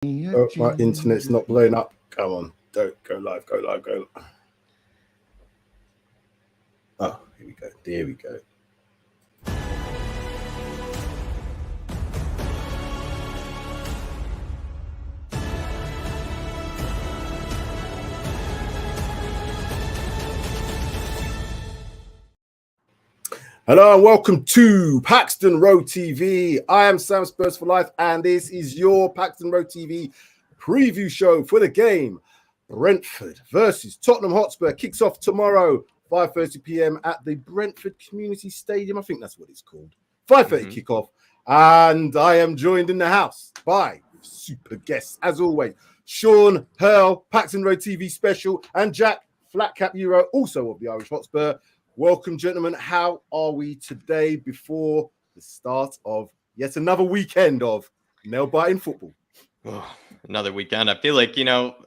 Oh, my internet's not blowing up. Come on, don't go live, go live, go. Oh, here we go. There we go. Hello and welcome to PAXTON ROAD TV. I am Sam Spurs for Life, and this is your PAXTON ROAD TV preview show for the game. Brentford versus Tottenham Hotspur kicks off tomorrow, 5:30 p.m. at the Brentford Community Stadium. I think that's what it's called. 5:30 kickoff, and I am joined in the house by super guests as always. Sean Hurl, PAXTON ROAD TV special, and Jack Flatcap Euro, also of the Irish Hotspur. Welcome, gentlemen. How are we today before the start of yet another weekend of nail-biting football? Oh, another weekend. I feel like,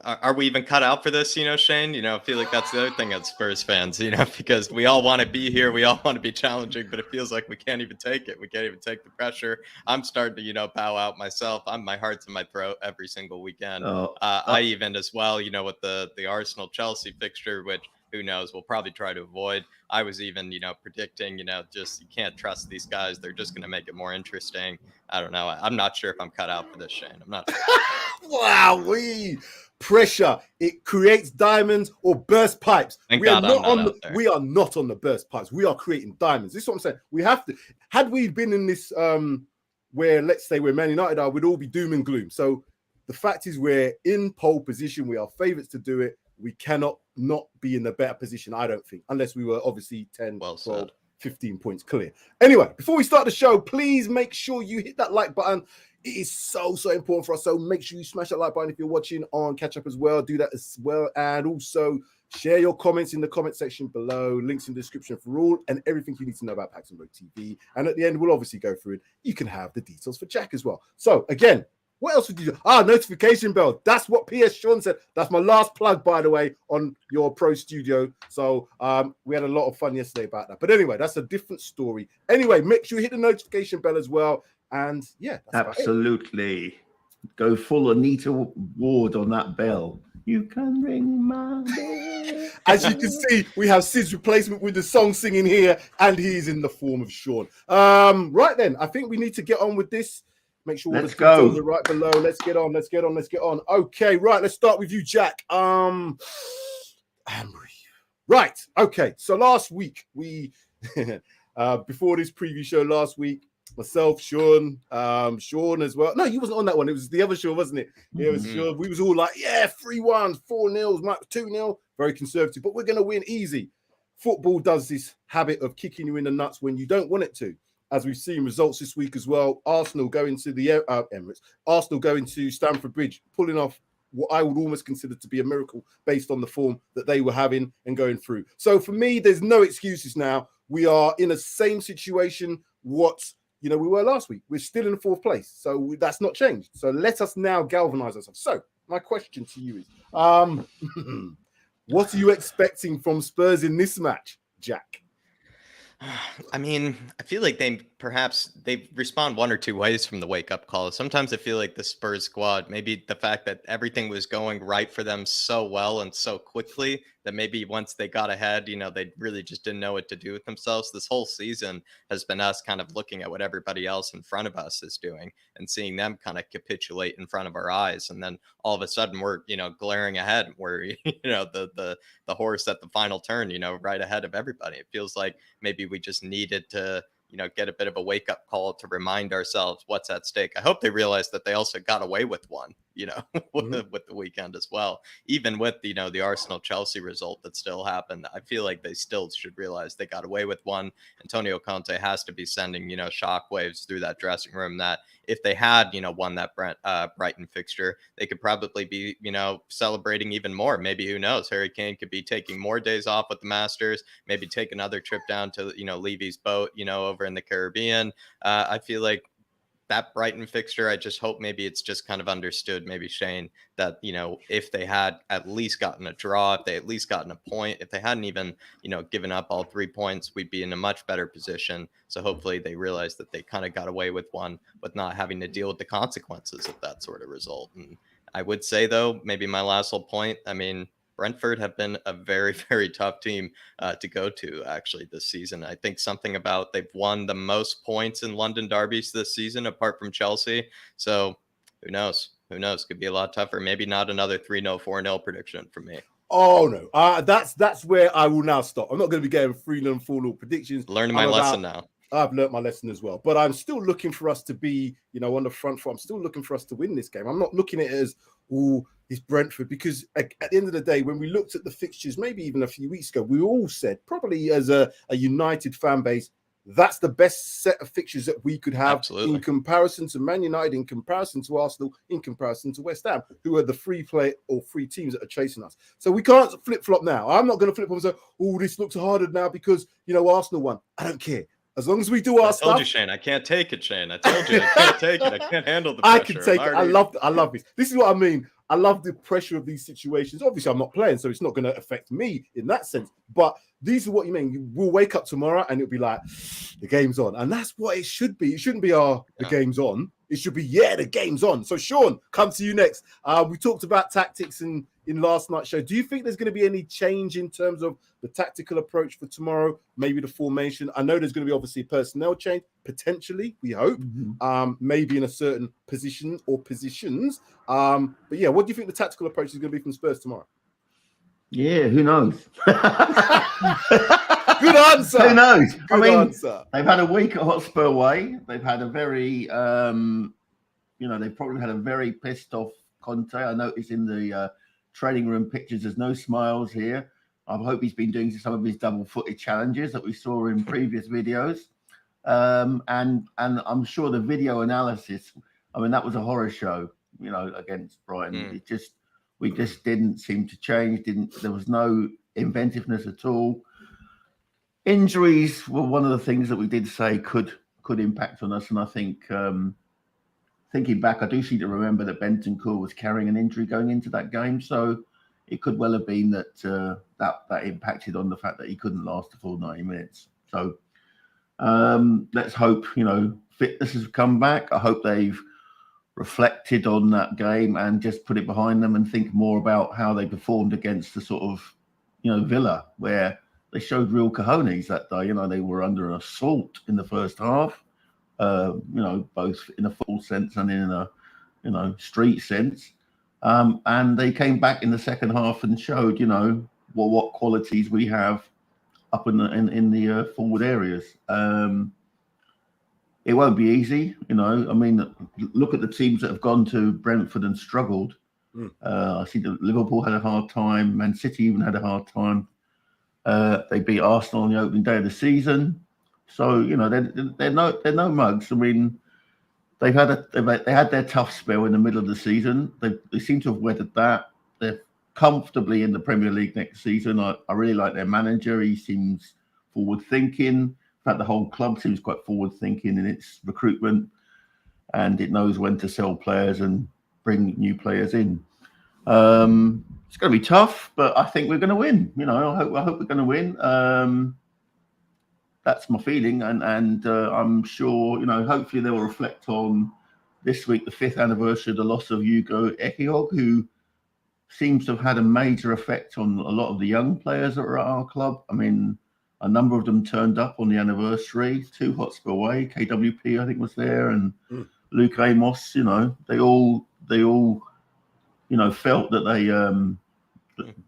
are we even cut out for this, Shane? I feel like that's the other thing as Spurs fans, because we all want to be here. We all want to be challenging, but it feels like we can't even take it. We can't even take the pressure. I'm starting to, bow out myself. My heart's in my throat every single weekend. I even as well, with the Arsenal-Chelsea fixture, which who knows, we'll probably try to avoid. I was even, predicting, just you can't trust these guys. They're just going to make it more interesting. I don't know. I'm not sure if I'm cut out for this, Shane. I'm not sure. Wow, pressure. It creates diamonds or burst pipes. We are not on the burst pipes. We are creating diamonds. This is what I'm saying. We have to. Had we been in this where, let's say, where Man United are, we'd all be doom and gloom. So the fact is we're in pole position. We are favourites to do it. We cannot not be in a better position, I don't think, unless we were obviously 10, 12, 15 points clear. Anyway, before we start the show, please make sure you hit that like button. It is so important for us. So make sure you smash that like button if you're watching on catch up as well. Do that as well. And also share your comments in the comment section below. Links in the description for all and everything you need to know about PAXTON ROAD TV. And at the end, we'll obviously go through it. You can have the details for Jack as well. So again, what else would you do? Notification bell. That's what PS Sean said. That's my last plug, by the way, on your Pro Studio. So we had a lot of fun yesterday about that. But anyway, that's a different story. Anyway, make sure you hit the notification bell as well. And yeah, that's absolutely. Go full Anita Ward on that bell. You can ring my bell. As you can see, we have Sid's replacement with the song singing here, and he's in the form of Sean. Right then, I think we need to get on with this. Make sure all the details are right below. Let's get on. Okay, right. Let's start with you, Jack. Right. Okay. So last week we, before this preview show last week, myself, Sean as well. No, you wasn't on that one. It was the other show, wasn't it? Yeah, it was Sean. We was all like, yeah, 3-1, 4-0, 2-0. Very conservative, but we're gonna win easy. Football does this habit of kicking you in the nuts when you don't want it to. As we've seen results this week as well, Arsenal going to the Emirates, Arsenal going to Stamford Bridge, pulling off what I would almost consider to be a miracle based on the form that they were having and going through. So for me, there's no excuses now. We are in the same situation we were last week. We're still in the 4th place, so that's not changed. So let us now galvanize ourselves. So my question to you is, what are you expecting from Spurs in this match, Jack? I mean, I feel like they respond one or two ways from the wake-up call. Sometimes I feel like the Spurs squad, maybe the fact that everything was going right for them so well and so quickly that maybe once they got ahead, they really just didn't know what to do with themselves. This whole season has been us kind of looking at what everybody else in front of us is doing and seeing them kind of capitulate in front of our eyes. And then all of a sudden we're, glaring ahead. We're, the horse at the final turn, right ahead of everybody. It feels like maybe we just needed to, get a bit of a wake-up call to remind ourselves what's at stake. I hope they realize that they also got away with one, with the weekend as well. Even with, the Arsenal-Chelsea result that still happened, I feel like they still should realize they got away with one. Antonio Conte has to be sending, shockwaves through that dressing room that if they had, won that Brighton fixture, they could probably be, celebrating even more. Maybe, who knows, Harry Kane could be taking more days off with the Masters, maybe take another trip down to, Levy's boat, over in the Caribbean. I feel like that Brighton fixture, I just hope maybe it's just kind of understood, maybe Shane, that, you know, if they had at least gotten a draw, if they at least gotten a point, if they hadn't even, you know, given up all 3 points, we'd be in a much better position. So hopefully they realize that they kind of got away with one, with not having to deal with the consequences of that sort of result. And I would say, though, maybe my last little point, I mean, Brentford have been a very, very tough team to go to, actually, this season. I think something about they've won the most points in London derbies this season, apart from Chelsea. So who knows? Who knows? Could be a lot tougher. Maybe not another 3-0, 4-0 prediction from me. Oh, no. That's where I will now stop. I'm not going to be getting 3-0, 4-0 predictions. Learning my lesson now. I've learned my lesson as well. But I'm still looking for us to be, you know, on the front foot. I'm still looking for us to win this game. I'm not looking at it as, oh, it's Brentford, because at the end of the day, when we looked at the fixtures, maybe even a few weeks ago, we all said, probably as a United fan base, that's the best set of fixtures that we could have. Absolutely. In comparison to Man United, in comparison to Arsenal, in comparison to West Ham, who are the three teams that are chasing us. So we can't flip-flop now. I'm not going to flip-flop and say, oh, this looks harder now because, you know, Arsenal won. I don't care. As long as we do our stuff. I told you, Shane. I can't take it, Shane. I told you I can't take it. I can't handle the pressure. I can take it. I love this. This is what I mean. I love the pressure of these situations. Obviously, I'm not playing, so it's not going to affect me in that sense. But these are what you mean. We'll wake up tomorrow and it'll be like, the game's on. And that's what it should be. It shouldn't be, the game's on. It should be, the game's on. So, Sean, come to you next. We talked about tactics in last night's show. Do you think there's going to be any change in terms of the tactical approach for tomorrow? Maybe the formation? I know there's going to be obviously a personnel change, potentially, we hope. Maybe in a certain position or positions. But yeah, what do you think the tactical approach is going to be from Spurs tomorrow? Yeah, who knows? Good answer. Who knows? Good answer. They've had a week at Hotspur away. They've had a very, they've probably had a very pissed off Conte. I noticed in the training room pictures, there's no smiles here. I hope he's been doing some of his double-footed challenges that we saw in previous videos. And I'm sure the video analysis, I mean, that was a horror show, you know, against Brighton. We just didn't seem to change. There was no inventiveness at all. Injuries were one of the things that we did say could impact on us. And I think, thinking back, I do seem to remember that Bentancur was carrying an injury going into that game. So it could well have been that that impacted on the fact that he couldn't last the full 90 minutes. So let's hope, you know, fitness has come back. I hope they've reflected on that game and just put it behind them and think more about how they performed against the sort of, you know, Villa, where they showed real cojones that day. You know, they were under an assault in the first half, you know, both in a full sense and in a, you know, street sense. And they came back in the second half and showed, you know, what qualities we have up in the forward areas. It won't be easy, you know. I mean, look at the teams that have gone to Brentford and struggled. I see that Liverpool had a hard time. Man City even had a hard time. They beat Arsenal on the opening day of the season. So, you know, they're no mugs. I mean, they had their tough spell in the middle of the season. They seem to have weathered that. They're comfortably in the Premier League next season. I really like their manager. He seems forward-thinking. In fact, the whole club seems quite forward-thinking in its recruitment, and it knows when to sell players and bring new players in. It's going to be tough, but I think we're going to win. You know, I hope we're going to win. That's my feeling, and I'm sure, you know, hopefully they will reflect on this week, the 5th anniversary of the loss of Hugo Ehiogu, who seems to have had a major effect on a lot of the young players that are at our club. I mean, a number of them turned up on the anniversary. 2 Hotspur away, KWP I think was there, and Luke Amos. You know, they all, you know, felt that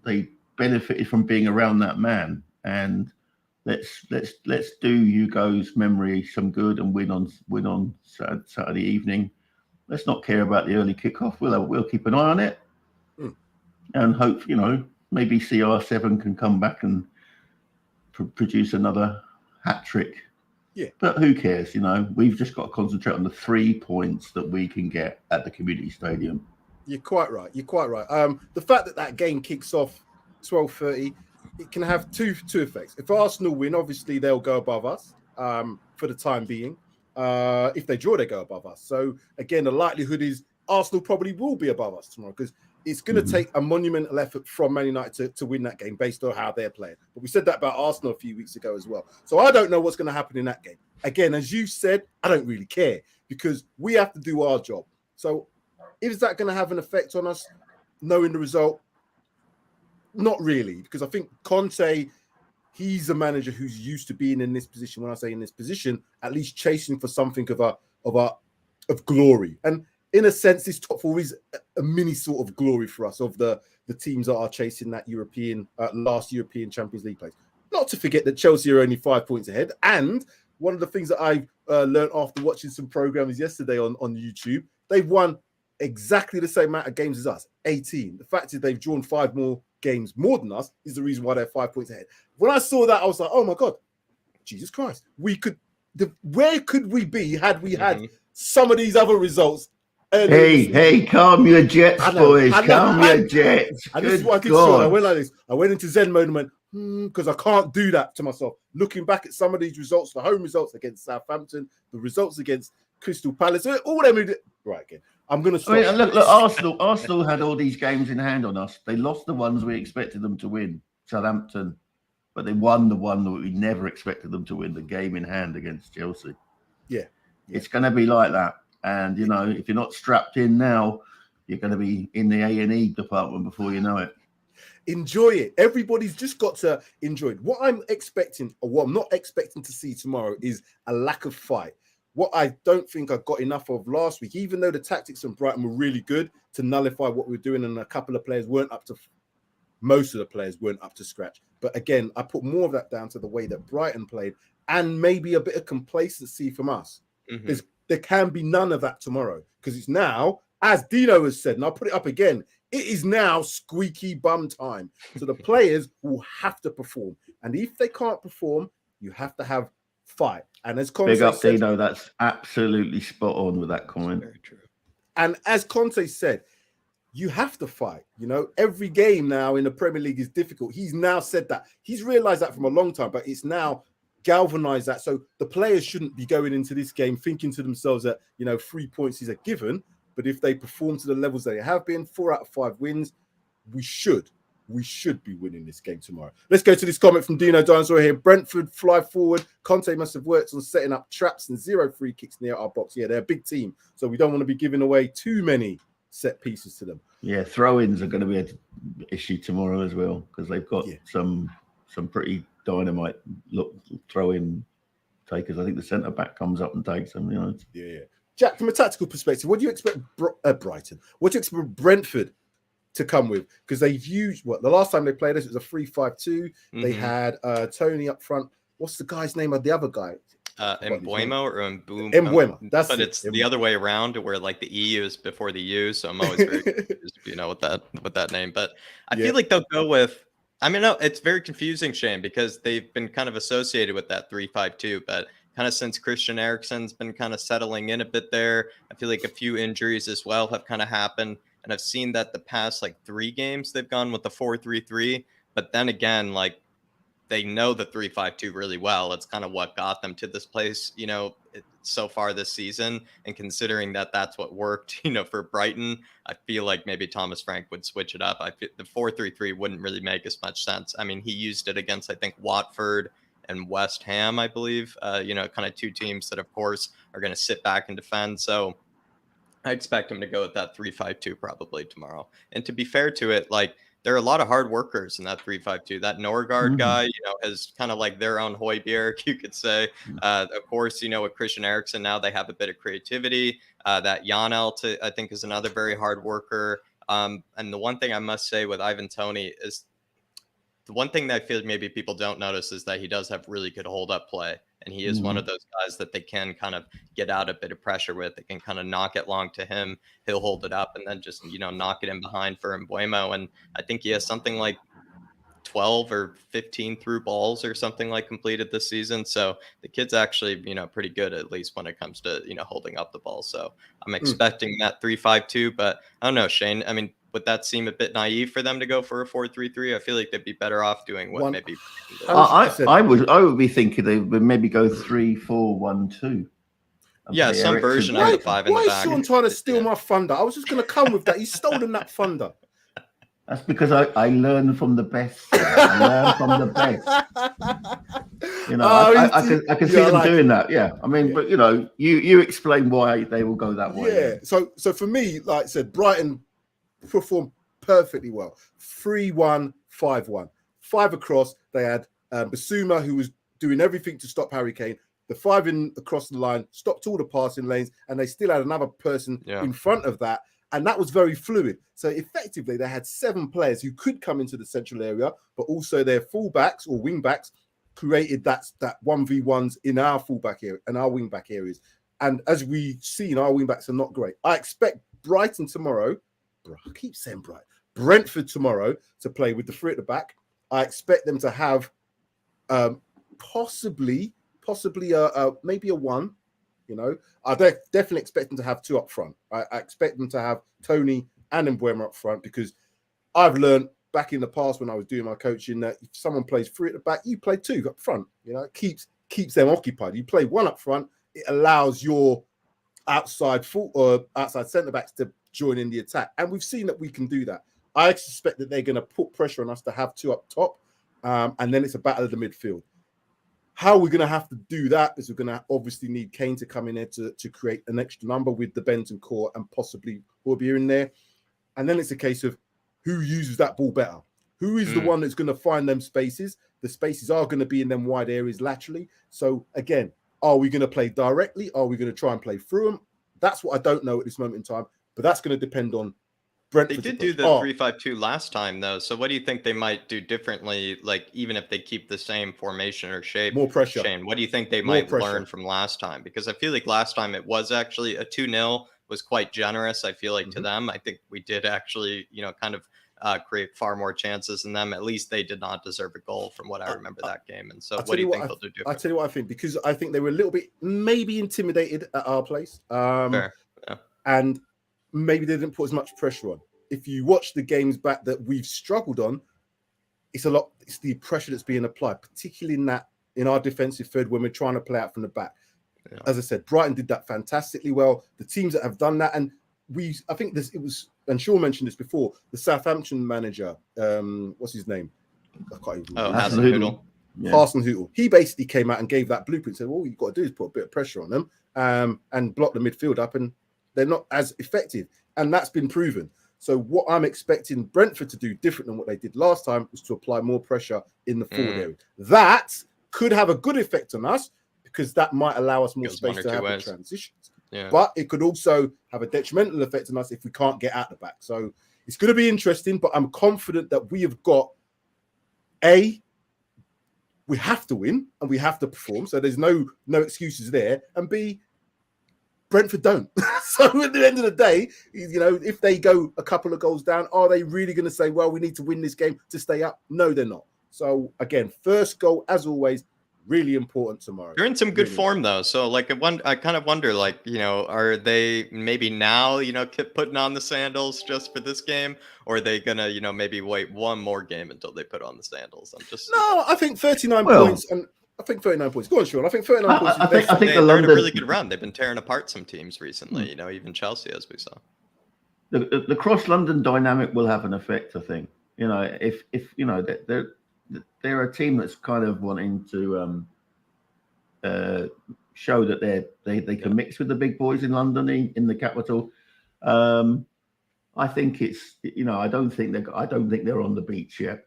they benefited from being around that man. And let's do Hugo's memory some good and win on Saturday evening. Let's not care about the early kickoff. We'll keep an eye on it, and hope, you know, maybe CR7 can come back and produce another hat trick. Yeah, but who cares? You know, we've just got to concentrate on the 3 points that we can get at the community stadium. You're quite right. The fact that game kicks off 12:30, it can have two effects. If Arsenal win, obviously they'll go above us for the time being. If they draw, they go above us. So again, the likelihood is Arsenal probably will be above us tomorrow because it's going to take a monumental effort from Man United to win that game based on how they're playing. But we said that about Arsenal a few weeks ago as well. So I don't know what's going to happen in that game. Again, as you said, I don't really care because we have to do our job. So is that going to have an effect on us knowing the result? Not really, because I think Conte, he's a manager who's used to being in this position. When I say in this position, at least chasing for something of glory. And in a sense, this top four is a mini sort of glory for us of the teams that are chasing that last European Champions League place. Not to forget that Chelsea are only 5 points ahead. And one of the things that I learned after watching some programs yesterday on YouTube, they've won exactly the same amount of games as us, 18. The fact is they've drawn 5 more games more than us is the reason why they're 5 points ahead. When I saw that, I was like, oh my God, Jesus Christ. Where could we be had we had some of these other results? Hey, calm your jets, boys. Calm your jets. And this is what I did. I went like this. I went into Zen mode and went, because I can't do that to myself. Looking back at some of these results, the home results against Southampton, the results against Crystal Palace, all them. Right, again. I'm going to stop. I mean, look, Arsenal had all these games in hand on us. They lost the ones we expected them to win, Southampton, but they won the one that we never expected them to win, the game in hand against Chelsea. Yeah. It's going to be like that. And, if you're not strapped in now, you're going to be in the A&E department before you know it. Enjoy it. Everybody's just got to enjoy it. What I'm expecting, or what I'm not expecting to see tomorrow, is a lack of fight. What I don't think I got enough of last week, even though the tactics from Brighton were really good to nullify what we were doing, and most of the players weren't up to scratch. But again, I put more of that down to the way that Brighton played and maybe a bit of complacency from us. There can be none of that tomorrow because it's now, as Dino has said, and I'll put it up again, it is now squeaky bum time. So the players will have to perform. And if they can't perform, you have to have fight. And as Conte big up said, Dino, that's absolutely spot on with that comment. Very true. And as Conte said, you have to fight. Every game now in the Premier League is difficult. He's now said that. He's realized that from a long time, but it's now galvanized that. So the players shouldn't be going into this game thinking to themselves that, 3 points is a given. But if they perform to the levels they have been, 4 out of 5 wins, we should be winning this game tomorrow. Let's go to this comment from Dino Dinosaur here. Brentford fly forward. Conte must have worked on setting up traps and 0 free kicks near our box. Yeah, they're a big team. So we don't want to be giving away too many set pieces to them. Yeah, throw-ins are going to be an issue tomorrow as well because they've got some pretty dynamite throw-in takers. I think the centre-back comes up and takes them. Yeah. Jack, from a tactical perspective, what do you expect Brighton? What do you expect Brentford to come with? Because they've used the last time they played us, it was a 3-5-2. They had Tony up front. What's the guy's name of the other guy? Mbuemo or Mbuemo. That's but it's the other way around, where like the EU is before the U. So I'm always very confused, with that name. But I feel like they'll go with. I mean, no, it's very confusing, Shane, because they've been kind of associated with that 3-5-2, but kind of since Christian Eriksen's been kind of settling in a bit there, I feel like a few injuries as well have kind of happened. And I've seen that the past 3 games they've gone with the 4-3-3. But then again, they know the 3-5-2 really well. It's kind of what got them to this place, so far this season. And considering that that's what worked, for Brighton, I feel like maybe Thomas Frank would switch it up. I feel the 4-3-3 wouldn't really make as much sense. I mean, he used it against, I think, Watford and West Ham, I believe, kind of 2 teams that, of course, are going to sit back and defend. So I expect him to go with that 3-5-2 probably tomorrow. And to be fair to it, there are a lot of hard workers in that 3-5-2. That Norgard guy, has kind of their own Højbjerg, you could say. Of course, with Christian Eriksen now, they have a bit of creativity. That Janelt, I think, is another very hard worker. And the one thing I must say with Ivan Toney is the one thing that I feel maybe people don't notice is that he does have really good hold-up play. And he is one of those guys that they can kind of get out a bit of pressure with. They can kind of knock it long to him. He'll hold it up and then just, knock it in behind for Mbuemo. And I think he has something like 12 or 15 through balls or something completed this season. So the kid's actually, pretty good, at least when it comes to, holding up the ball. So I'm expecting that 3-5-2, but I don't know, Shane. I mean, would that seem a bit naive for them to go for a 4-3-3? I feel like they'd be better off doing what maybe. I would be thinking they would maybe go 3-4-1-2. Yeah, some version of the 5 in the back. Why is Sean trying to steal my thunder? I was just going to come with that. He's stolen that thunder. That's because I learn from the best. I learn from the best. You know, I can see them doing that. Yeah, I mean, but you know, you explain why they will go that way. Yeah. So for me, like I said, Brighton performed perfectly well. 3-1, 5-1, 5 across. They had Basuma, who was doing everything to stop Harry Kane. The 5 in across the line stopped all the passing lanes, and they still had another person in front of that. And that was very fluid. So effectively, they had 7 players who could come into the central area, but also their fullbacks or wingbacks created that 1v1s in our fullback area and our wingback areas. And as we've seen, our wingbacks are not great. I expect Brighton tomorrow. I keep saying Brighton. Brentford tomorrow to play with the 3 at the back. I expect them to have possibly maybe a 1. You know, I definitely expect them to have 2 up front. I expect them to have Tony and Mbeumo up front, because I've learned back in the past when I was doing my coaching that if someone plays 3 at the back, you play 2 up front. You know, it keeps them occupied. You play 1 up front, it allows your outside centre backs to join in the attack, and we've seen that we can do that. I suspect that they're going to put pressure on us to have 2 up top, and then it's a battle of the midfield. How we're going to have to do that is we're going to obviously need Kane to come in there to create an extra number with the Benton core and possibly Hotspur in there. And then it's a case of who uses that ball better. Who is the one that's going to find them spaces? The spaces are going to be in them wide areas laterally. So again, are we going to play directly? Are we going to try and play through them? That's what I don't know at this moment in time, but that's going to depend on Brentford. They did do the 3-5-2 last time, though. So what do you think they might do differently? Like, even if they keep the same formation or shape, more pressure. Shane, what do you think they might learn from last time? Because I feel like last time it was actually a 2-0 was quite generous. I feel like to them, I think we did actually, you know, kind of create far more chances than them. At least they did not deserve a goal from what I remember that game. And so what do you think they'll do differently? I'll tell you what I think, because I think they were a little bit maybe intimidated at our place. Fair. Yeah. And maybe they didn't put as much pressure on. If you watch the games back that we've struggled on, it's the pressure that's being applied, particularly in our defensive third when we're trying to play out from the back. Yeah. As I said, Brighton did that fantastically well. The teams that have done that, and I think and Sean mentioned this before, the Southampton manager, what's his name? I can't even remember. Hasenhüttl. Hasenhüttl. He basically came out and gave that blueprint, said, all you've got to do is put a bit of pressure on them and block the midfield up, and they're not as effective. And that's been proven. So what I'm expecting Brentford to do different than what they did last time is to apply more pressure in the forward area. That could have a good effect on us, because that might allow us more space to have the transitions. Yeah. But it could also have a detrimental effect on us if we can't get out the back. So it's going to be interesting, but I'm confident that we have got we have to win and we have to perform. So there's no excuses there. And B, Brentford don't. So at the end of the day, you know, if they go a couple of goals down, are they really going to say, well, we need to win this game to stay up? No, they're not. So again, first goal, as always, really important tomorrow. You're in some good form, though. So like, I kind of wonder, like, you know, are they maybe now, you know, putting on the sandals just for this game? Or are they going to, you know, maybe wait one more game until they put on the sandals? I think 39 points and I think 39 points. Go on, Sean. I think 39 points. I think they're in a really good run. They've been tearing apart some teams recently. You know, even Chelsea, as we saw. The cross London dynamic will have an effect. I think. You know, if you know they're a team that's kind of wanting to show that they can mix with the big boys in London, in the capital. I think it's, you know, I don't think they're on the beach yet.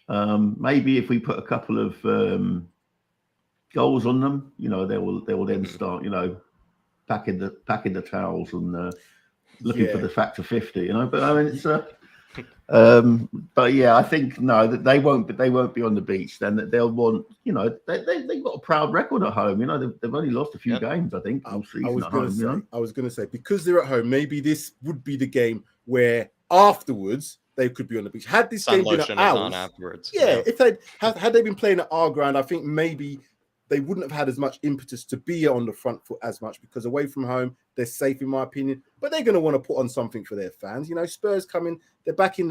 Maybe if we put a couple of goals on them, you know, they will then start, you know, packing the towels and looking for the factor 50, you know. But I mean, it's but yeah, I think that they won't be on the beach. Then they'll want, you know, they've got a proud record at home. You know, they've only lost a few games, I think. I was going to say, because they're at home, maybe this would be the game where afterwards they could be on the beach. Had this game been at ours, afterwards, if they had they been playing at our ground, I think maybe they wouldn't have had as much impetus to be on the front foot as much, because away from home, they're safe, in my opinion. But they're going to want to put on something for their fans. You know, Spurs coming, they're back in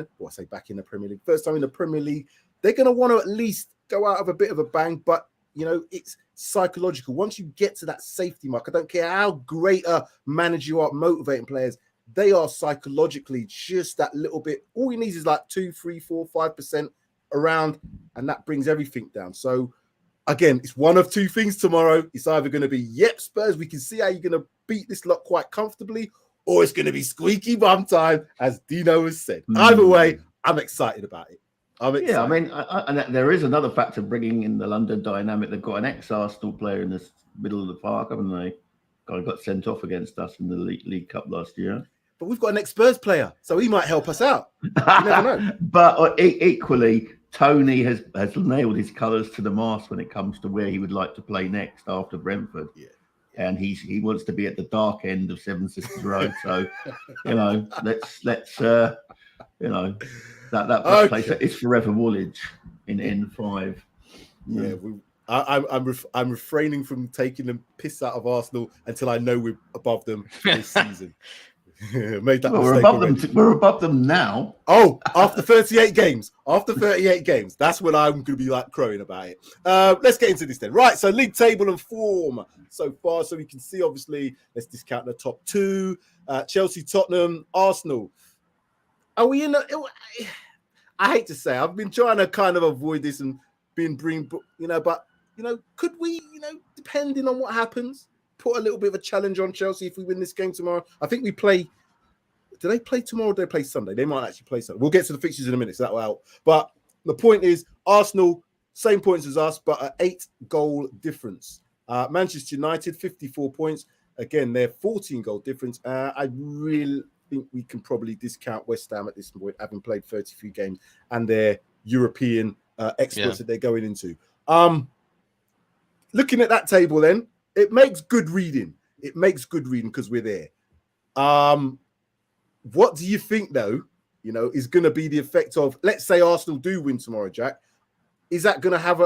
back in the Premier League. First time in the Premier League. They're going to want to at least go out of a bit of a bang. But it's psychological. Once you get to that safety mark, I don't care how great a manager you are motivating players, they are psychologically just that little bit. All you need is like 2, 3, 4, 5% around, and that brings everything down. So again, it's one of two things tomorrow. It's either going to be, yep, Spurs, we can see how you're going to beat this lot quite comfortably, or it's going to be squeaky bum time, as Dino has said. Either way, I'm excited about it. Yeah, I mean, and there is another factor bringing in the London dynamic. They've got an ex-Arsenal player in the middle of the park, haven't they? Guy got sent off against us in the League Cup last year. But we've got an ex-Spurs player, so he might help us out. You never know. But equally, Tony has nailed his colours to the mast when it comes to where he would like to play next after Brentford. Yeah. And he wants to be at the dark end of Seven Sisters Road. So, let's that place is forever Woolwich in N5. Yeah, I'm refraining from taking the piss out of Arsenal until I know we're above them this season. Made that mistake. We're above them now. Oh, after 38 games. After 38 games. That's when I'm going to be like crowing about it. Let's get into this then. Right, so league table and form so far. So we can see, obviously, let's discount the top two. Chelsea, Tottenham, Arsenal. Are we in I hate to say, I've been trying to kind of avoid this and could we, depending on what happens, put a little bit of a challenge on Chelsea if we win this game tomorrow? I think we play. Do they play tomorrow or do they play Sunday? They might actually play Sunday. We'll get to the fixtures in a minute, so that will help. But the point is, Arsenal, same points as us, but an 8-goal difference. Manchester United, 54 points. Again, they're 14-goal difference. I really think we can probably discount West Ham at this point, having played 33 games, and their European exports that they're going into. Looking at that table then, it makes good reading. It makes good reading because we're there. What do you think, though, is going to be the effect of, let's say Arsenal do win tomorrow, Jack? Is that going to have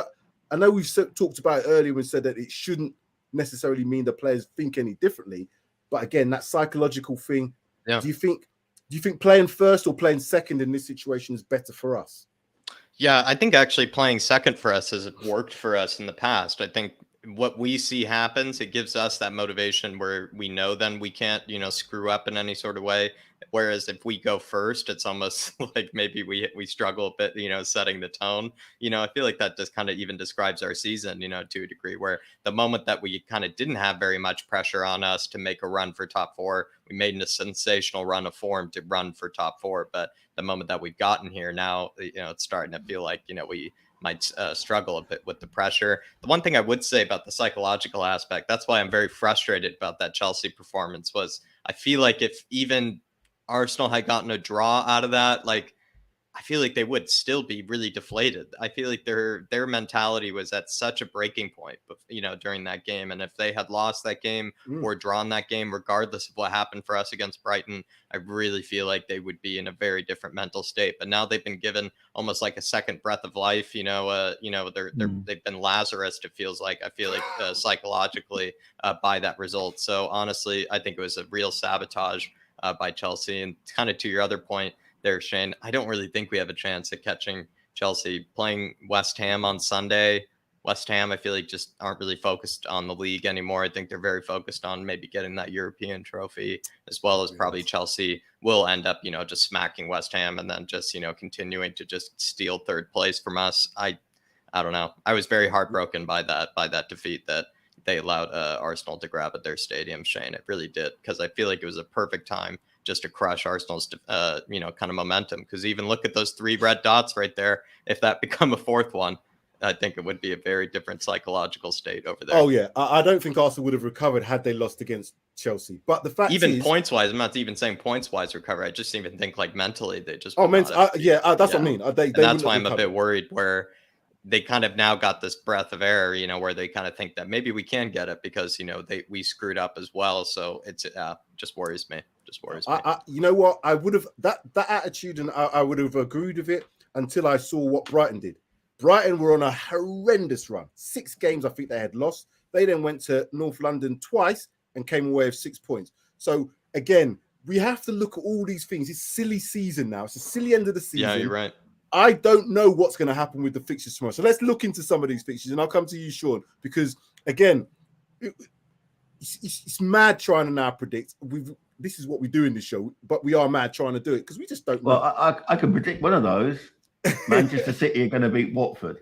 I know we've talked about it earlier and said that it shouldn't necessarily mean the players think any differently. But again, that psychological thing, do you think playing first or playing second in this situation is better for us? Yeah, I think actually playing second for us has worked for us in the past. I think what we see happens, it gives us that motivation where we know then we can't, screw up in any sort of way. Whereas if we go first, it's almost like maybe we struggle a bit, setting the tone. I feel like that just kind of even describes our season, to a degree, where the moment that we kind of didn't have very much pressure on us to make a run for top four, we made a sensational run of form to run for top four. But the moment that we've gotten here now, it's starting to feel like, we might struggle a bit with the pressure. The one thing I would say about the psychological aspect, that's why I'm very frustrated about that Chelsea performance, was I feel like if even Arsenal had gotten a draw out of that, I feel like they would still be really deflated. I feel like their mentality was at such a breaking point, during that game. And if they had lost that game or drawn that game, regardless of what happened for us against Brighton, I really feel like they would be in a very different mental state. But now they've been given almost like a second breath of life. They've been Lazarus. It feels like, I feel like psychologically by that result. So honestly, I think it was a real sabotage by Chelsea. And kind of to your other point there, Shane, I don't really think we have a chance at catching Chelsea. Playing West Ham on Sunday. West Ham, I feel like, just aren't really focused on the league anymore. I think they're very focused on maybe getting that European trophy, as well as probably Chelsea will end up, just smacking West Ham and then just, continuing to just steal third place from us. I don't know. I was very heartbroken by that defeat that they allowed Arsenal to grab at their stadium, Shane. It really did, because I feel like it was a perfect time just to crush Arsenal's, kind of momentum. Because even look at those 3 red dots right there. If that become a 4th one, I think it would be a very different psychological state over there. Oh, yeah. I don't think Arsenal would have recovered had they lost against Chelsea. But the fact even points-wise, I'm not even saying points-wise recover. I just even think mentally they just... that's what I mean. That's why I'm a bit worried, where they kind of now got this breath of air, where they kind of think that maybe we can get it because, we screwed up as well. So it's just worries me. You know what? I would have that attitude, and I would have agreed with it until I saw what Brighton did. Brighton were on a horrendous run. 6 games I think they had lost. They then went to North London twice and came away with 6 points. So again, we have to look at all these things. It's silly season now. It's a silly end of the season. Yeah, you're right. I don't know what's going to happen with the fixtures tomorrow. So let's look into some of these fixtures, and I'll come to you, Sean, because again, it's mad trying to now predict. This is what we do in this show, but we are mad trying to do it because we just don't know. Well, I can predict one of those. Manchester City are going to beat Watford.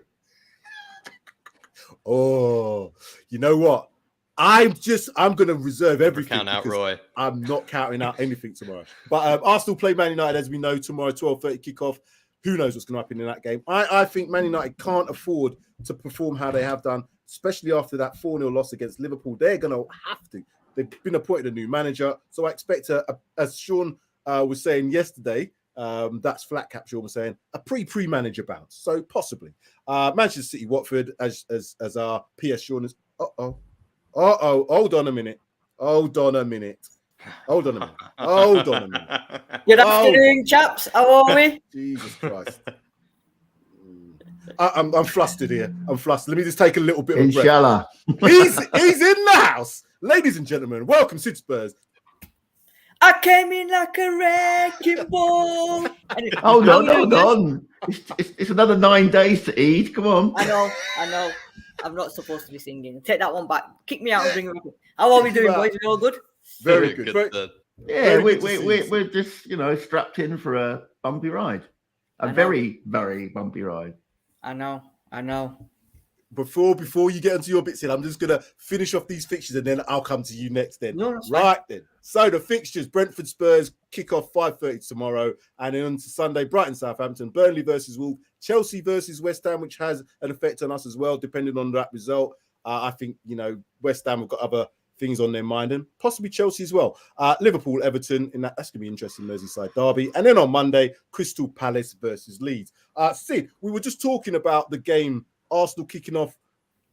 Oh, you know what? I'm going to reserve everything. Count out Roy. I'm not counting out anything tomorrow. But Arsenal play Man United, as we know, tomorrow, 12:30 kickoff. Who knows what's going to happen in that game? I think Man United can't afford to perform how they have done, especially after that 4-0 loss against Liverpool. They're going to have to. They've been appointed a new manager. So I expect, as Sean was saying yesterday, that's flat cap, Sean was saying, a pre-manager bounce. So possibly. Manchester City, Watford, as our PS Sean is. Hold on a minute. Good afternoon, chaps. How are we? Jesus Christ. I'm flustered here. I'm flustered. Let me just take a little bit of Inshallah. He's in the house. Ladies and gentlemen, welcome to Spurs. I came in like a wrecking ball. Hold on. It's another 9 days to eat. Come on. I know. I'm not supposed to be singing. Take that one back. Kick me out and bring it back. How are we doing, boys? We all good? Very good. We're just, strapped in for a bumpy ride. A very, very bumpy ride. I know. Before you get into your bits in, I'm just gonna finish off these fixtures and then I'll come to you next. Then, then. So the fixtures: Brentford Spurs kick off 5:30 tomorrow, and then on to Sunday: Brighton Southampton, Burnley versus Wolves, Chelsea versus West Ham, which has an effect on us as well, depending on that result. I think West Ham have got other things on their mind, and possibly Chelsea as well. Liverpool, Everton, that's gonna be interesting. Merseyside derby, and then on Monday, Crystal Palace versus Leeds. Sid, we were just talking about the game. Arsenal kicking off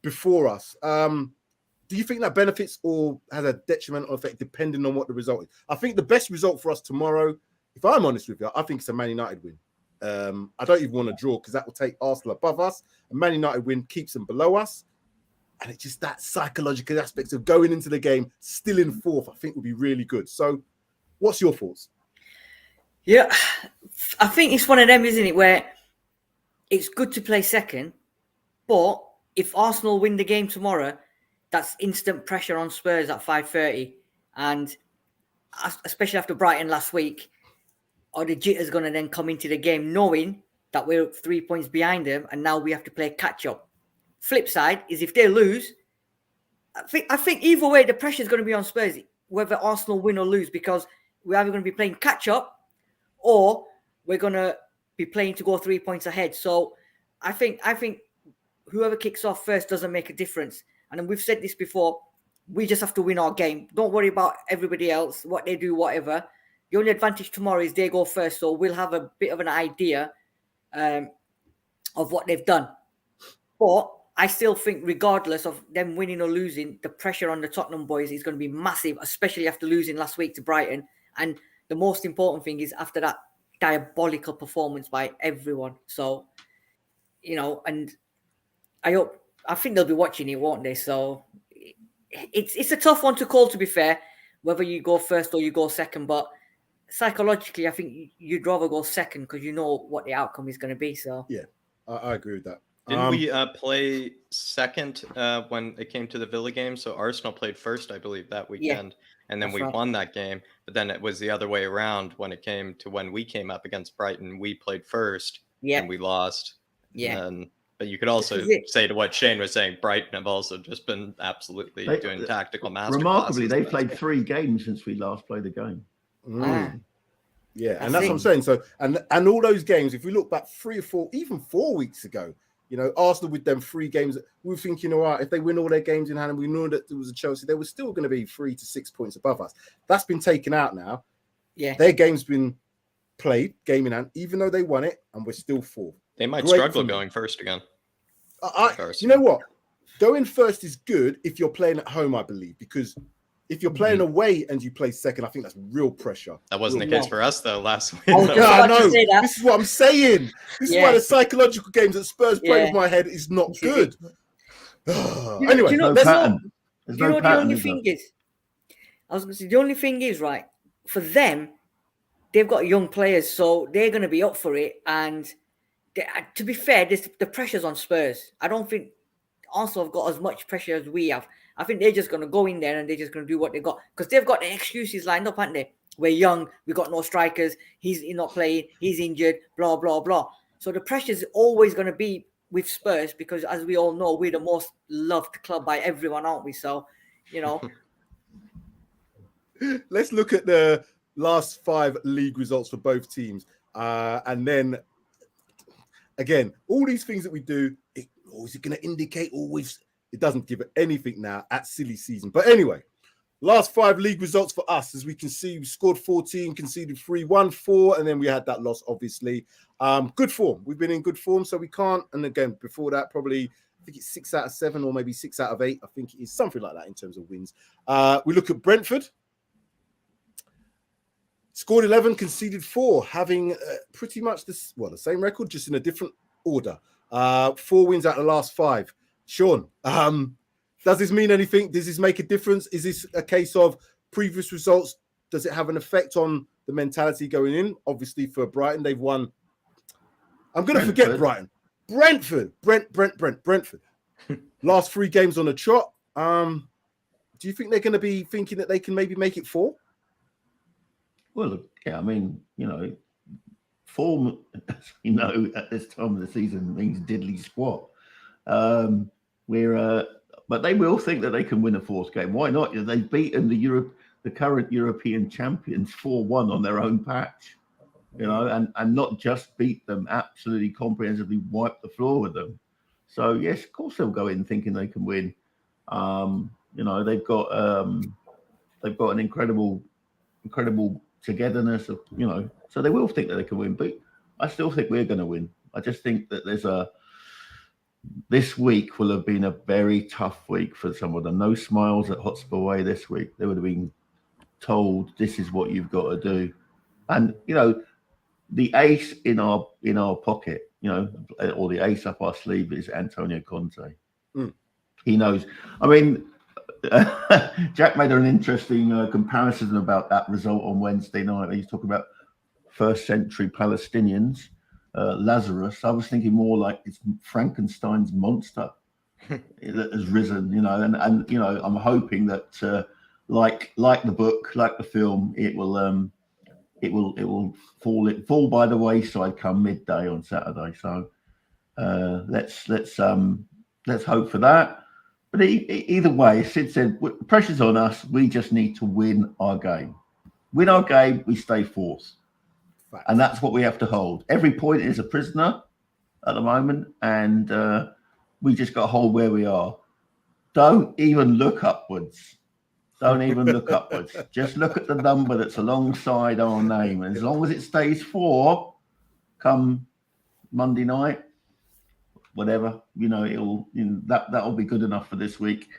before us. Do you think that benefits or has a detrimental effect depending on what the result is? I think the best result for us tomorrow, if I'm honest with you, I think it's a Man United win. I don't even want to draw because that will take Arsenal above us. A Man United win keeps them below us. And it's just that psychological aspect of going into the game still in fourth, I think would be really good. So what's your thoughts? Yeah, I think it's one of them, isn't it, where it's good to play second. But if Arsenal win the game tomorrow, that's instant pressure on Spurs at 5:30. And especially after Brighton last week, or the jitters going to then come into the game knowing that we're 3 points behind them and now we have to play catch-up. Flip side is if they lose, I think either way the pressure is going to be on Spurs, whether Arsenal win or lose, because we're either going to be playing catch-up or we're going to be playing to go 3 points ahead. So I think whoever kicks off first doesn't make a difference. And we've said this before, we just have to win our game. Don't worry about everybody else, what they do, whatever. The only advantage tomorrow is they go first, so we'll have a bit of an idea of what they've done. But I still think regardless of them winning or losing, the pressure on the Tottenham boys is going to be massive, especially after losing last week to Brighton. And the most important thing is after that diabolical performance by everyone. So, and I think they'll be watching it, won't they? So it's a tough one to call, to be fair, whether you go first or you go second. But psychologically, I think you'd rather go second because you know what the outcome is going to be. So yeah, I agree with that. Didn't we play second when it came to the Villa game? So Arsenal played first, I believe, that weekend. And then we won that game. But then it was the other way around when it came to when we came up against Brighton. We played first and we lost. Yeah. But you could also say to what Shane was saying, Brighton have also just been absolutely doing tactical masterclasses. Remarkably, they've played 3 games since we last played a game. Yeah, and that's what I'm saying. So, and all those games, if we look back 3 or 4, even 4 weeks ago, Arsenal with them 3 games, we were thinking, all right, if they win all their games in hand, and we knew that there was a Chelsea, they were still going to be 3 to 6 points above us. That's been taken out now. Yeah, their game's been played, game in hand, even though they won it, and we're still 4th. They might struggle going first again. You know what? Going first is good if you're playing at home, I believe, because if you're playing away and you play second, I think that's real pressure. That wasn't the case for us, though, last week. I know. This is what I'm saying. This is why the psychological games that Spurs play with my head is not good. Anyway, the only thing is, I was going to say, the only thing is, right, for them, they've got young players, so they're going to be up for it, and to be fair, the pressure's on Spurs. I don't think Arsenal have got as much pressure as we have. I think they're just going to go in there and they're just going to do what they got, because they've got the excuses lined up, haven't they? We're young, we got no strikers, he's not playing, he's injured, blah, blah, blah. So the pressure is always going to be with Spurs, because as we all know, we're the most loved club by everyone, aren't we? So, you know. Let's look at the last 5 league results for both teams. And then, again, all these things that we do, is it going to indicate always? It doesn't give it anything now at silly season. But anyway, last 5 league results for us. As we can see, we scored 14, conceded 3, won 4, and then we had that loss, obviously. Good form. We've been in good form, so we can't. And again, before that, probably, I think it's 6 out of 7 or maybe 6 out of 8. I think it is something like that in terms of wins. We look at Brentford. Scored 11, conceded 4, having pretty much the same record, just in a different order. 4 wins out of the last 5. Sean, does this mean anything? Does this make a difference? Is this a case of previous results? Does it have an effect on the mentality going in? Obviously, for Brighton, they've won. I'm going to forget Brighton. Brentford. Last 3 games on a trot. Do you think they're going to be thinking that they can maybe make it 4? Well, yeah, I mean, form, at this time of the season means diddly squat. But they will think that they can win a 4th game. Why not? They've beaten the current European champions 4-1 on their own patch, and not just beat them, absolutely comprehensively wipe the floor with them. So yes, of course they'll go in thinking they can win. They've got an incredible togetherness of, so they will think that they can win, but I still think we're going to win. I just think that this week will have been a very tough week for some of them. No smiles at Hotspur away this week. They would have been told, this is what you've got to do. And, the ace in our pocket, or the ace up our sleeve is Antonio Conte. He knows. I mean, Jack made an interesting comparison about that result on Wednesday night. He's talking about first-century Palestinians, Lazarus. I was thinking more like it's Frankenstein's monster that has risen, and I'm hoping that like the book, like the film, it will fall by the wayside come midday on Saturday. So let's hope for that. But either way, Sid said, pressure's on us. We just need to win our game. Win our game, we stay 4th. And that's what we have to hold. Every point is a prisoner at the moment, and we just got to hold where we are. Don't even look upwards. Just look at the number that's alongside our name. And as long as it stays 4, come Monday night, whatever, that'll be good enough for this week.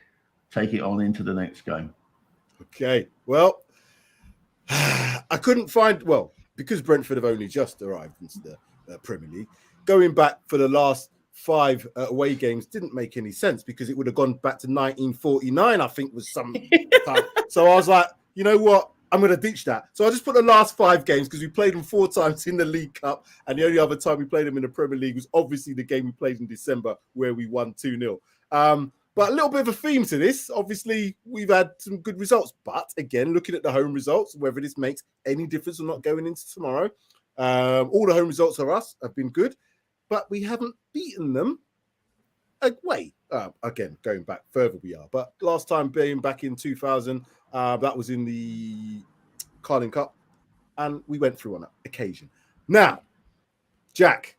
Take it on into the next game. Okay. Well, I couldn't find, because Brentford have only just arrived into the Premier League, going back for the last 5 away games didn't make any sense, because it would have gone back to 1949, I think was some time. So I was like, you know what? I'm going to ditch that. So I just put the last 5 games, because we played them 4 times in the League Cup. And the only other time we played them in the Premier League was obviously the game we played in December, where we won 2-0. But a little bit of a theme to this. Obviously, we've had some good results. But again, looking at the home results, whether this makes any difference or not going into tomorrow, all the home results for us have been good. But we haven't beaten them away. Again, going back further we are. But last time being back in 2000, that was in the Carling Cup, and we went through on that occasion. Now, Jack,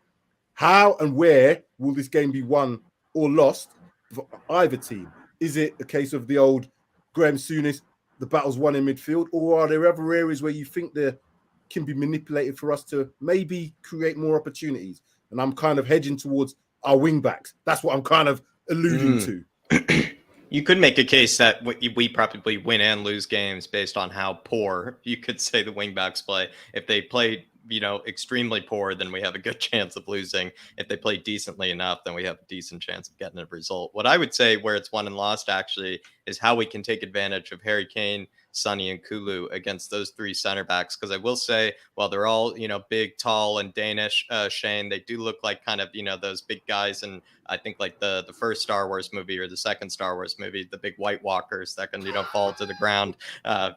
how and where will this game be won or lost for either team? Is it a case of the old Graham Souness, the battle's won in midfield, or are there other areas where you think there can be manipulated for us to maybe create more opportunities? And I'm kind of hedging towards our wing backs. That's what I'm kind of alluding to. You could make a case that we probably win and lose games based on how poor you could say the wingbacks play. If they play, extremely poor, then we have a good chance of losing. If they play decently enough, then we have a decent chance of getting a result. What I would say where it's won and lost actually is how we can take advantage of Harry Kane Sonny and Kulu against those three center backs. Because I will say, while they're all, big, tall, and Danish, Shane, they do look like kind of, those big guys. And I think like the first Star Wars movie or the second Star Wars movie, the big White Walkers that can, fall to the ground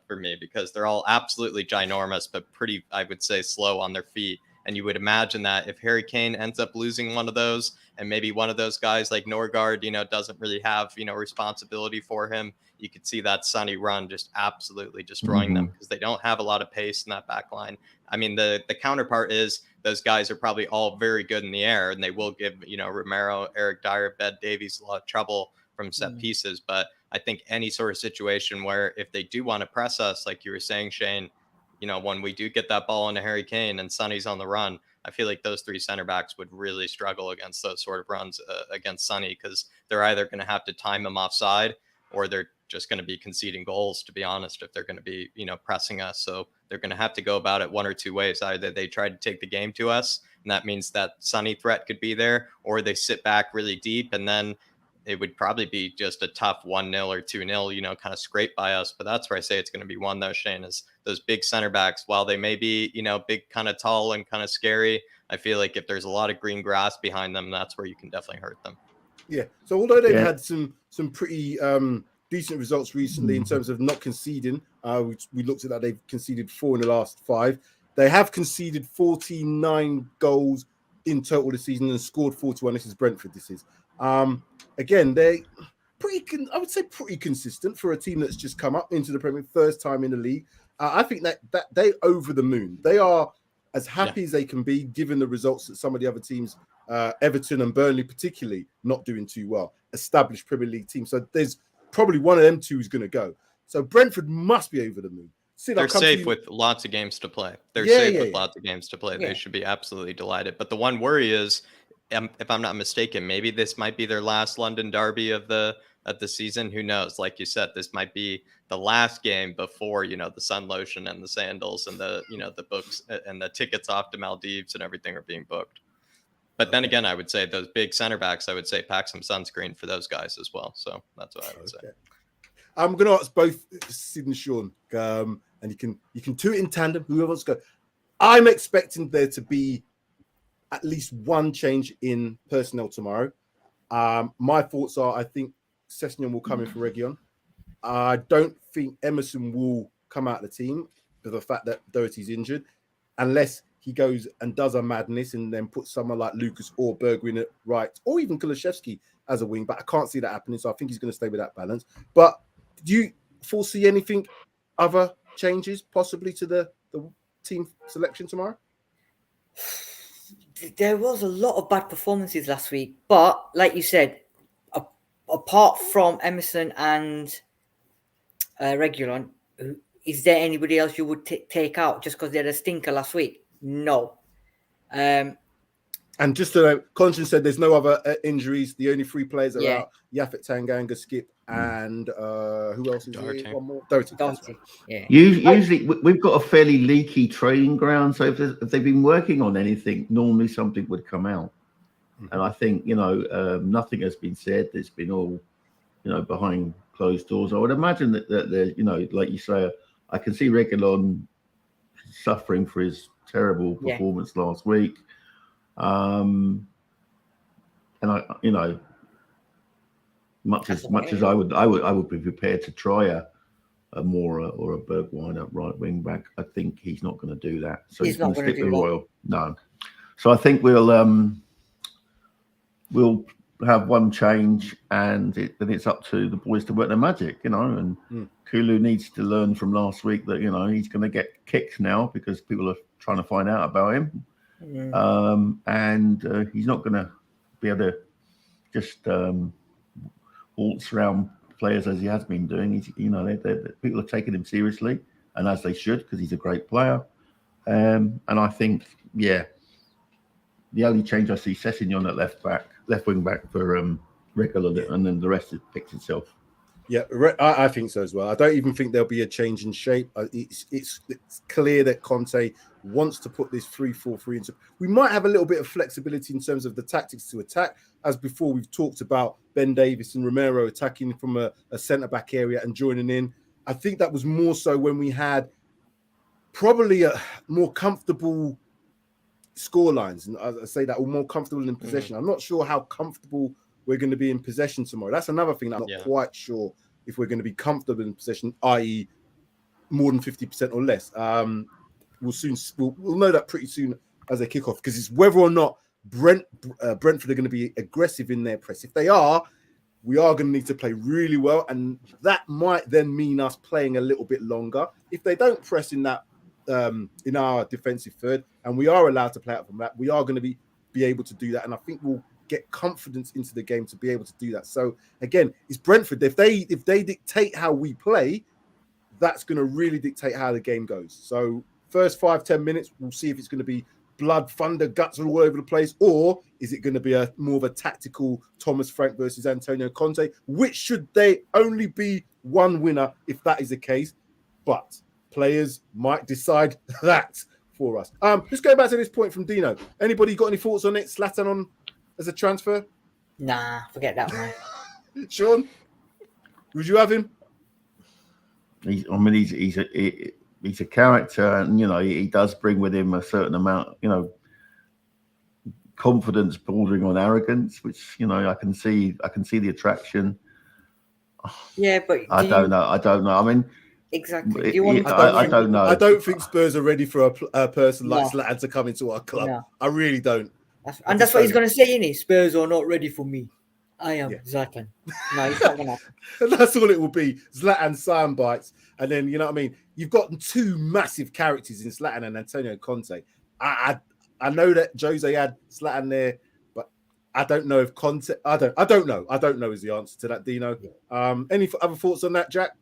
for me, because they're all absolutely ginormous, but pretty, I would say, slow on their feet. And you would imagine that if Harry Kane ends up losing one of those, and maybe one of those guys like Norgard, doesn't really have, responsibility for him, you could see that Sonny run just absolutely destroying them, because they don't have a lot of pace in that back line. I mean, the counterpart is those guys are probably all very good in the air, and they will give, Romero, Eric Dyer, Ben Davies a lot of trouble from set pieces. But I think any sort of situation where if they do want to press us, like you were saying, Shane, when we do get that ball into Harry Kane and Sonny's on the run, I feel like those three center backs would really struggle against those sort of runs against Sonny, because they're either going to have to time him offside, or they're just going to be conceding goals, to be honest, if they're going to be, pressing us. So they're going to have to go about it one or two ways. Either they try to take the game to us, and that means that Sonny threat could be there, or they sit back really deep, and then it would probably be just a tough 1-0 or 2-0, kind of scrape by us. But that's where I say it's going to be one, though, Shane, is those big center backs. While they may be, big, kind of tall and kind of scary, I feel like if there's a lot of green grass behind them, that's where you can definitely hurt them. Yeah. So although they've had some pretty decent results recently in terms of not conceding, we looked at that, they've conceded 4 in the last 5. They have conceded 49 goals in total this season and scored 41. This is Brentford. This is. Again, they I would say pretty consistent for a team that's just come up into the Premier, first time in the league. I think that they over the moon. They are as happy as they can be, given the results that some of the other teams, Everton and Burnley particularly, not doing too well. Established Premier League teams. So there's probably one of them two who's going to go. So Brentford must be over the moon. They're safe with lots of games to play. They're safe with lots of games to play. They should be absolutely delighted. But the one worry is, if I'm not mistaken, maybe this might be their last London derby of the season. Who knows? Like you said, this might be the last game before, the sun lotion and the sandals and the, the books and the tickets off to Maldives and everything are being booked. But then again, I would say those big center backs, I would say pack some sunscreen for those guys as well. So that's what I would say. I'm going to ask both Sid and Sean, and you can do it in tandem. Whoever wants to go. I'm expecting there to be at least one change in personnel tomorrow. My thoughts are, I think Sessegnon will come in for Reguilon. I don't think Emerson will come out of the team for the fact that Doherty's injured, unless he goes and does a madness and then puts someone like Lucas or Bergwijn at right, or even Kulusevski as a wing. But I can't see that happening, so I think he's going to stay with that balance. But do you foresee anything, other changes possibly to the team selection tomorrow? There was a lot of bad performances last week, but like you said, apart from Emerson and Reguilon, is there anybody else you would take out just because they had a stinker last week? No. And just to know, Conscience said there's no other injuries. The only 3 players are out: Yaphet Tanganga, Skip, and who else is Doherty. here? One more. Doherty. Yeah. Usually, we've got a fairly leaky training ground. So if they've been working on anything, normally something would come out. And I think, nothing has been said. It's been all, behind closed doors. I would imagine that like you say, I can see Reguilon suffering for his terrible performance last week. And I, much as I would be prepared to try a Mora or a Bergwijn at right wing back, I think he's not going to do that. So he's going to stick with Royal. No. So I think we'll have one change, and then it's up to the boys to work their magic, And Kulu needs to learn from last week that he's going to get kicked now because people are trying to find out about him. And he's not going to be able to just waltz around players as he has been doing. He's, people are taking him seriously, and as they should, because he's a great player. And I think, the only change I see, Sessegnon at left wing back for Reguilon, and then the rest picks itself. Yeah, I think so as well. I don't even think there'll be a change in shape. It's clear that Conte wants to put this 3-4-3 into. We might have a little bit of flexibility in terms of the tactics to attack, as before we've talked about Ben Davies and Romero attacking from a centre back area and joining in. I think that was more so when we had probably a more comfortable score lines, and I say that, or more comfortable in possession. I'm not sure how comfortable we're going to be in possession tomorrow. That's another thing that I'm not quite sure if we're going to be comfortable in possession, i.e. more than 50% or less. We'll know that pretty soon as they kick off, because it's whether or not Brentford are going to be aggressive in their press. If they are, we are going to need to play really well, and that might then mean us playing a little bit longer. If they don't press in that in our defensive third, and we are allowed to play out from that, we are going to be able to do that, and I think we'll get confidence into the game to be able to do that. So again, it's Brentford. If they dictate how we play, that's going to really dictate how the game goes. So first 5-10 minutes, we'll see if it's going to be blood, thunder, guts all over the place, or is it going to be a more of a tactical Thomas Frank versus Antonio Conte, which should they only be one winner if that is the case, but players might decide that for us. Let's go back to this point from Dino. Anybody got any thoughts on it? Zlatan on as a transfer? Nah, forget that one. Sean, would you have him? He's a character, and he does bring with him a certain amount, confidence bordering on arrogance, which I can see the attraction. Yeah, but I don't know. I mean, exactly. I don't know. I don't think Spurs are ready for a person like Zlatan to come into our club. No. I really don't. That's what he's going to say, isn't he? Spurs are not ready for me. I am Zlatan. No, he's not going to happen. That's all it will be. Zlatan sound bites. And then, you know what I mean? You've got two massive characters in Zlatan and Antonio Conte. I know that Jose had Zlatan there, but I don't know if Conte... I don't know. I don't know is the answer to that, Dino. Any other thoughts on that, Jack?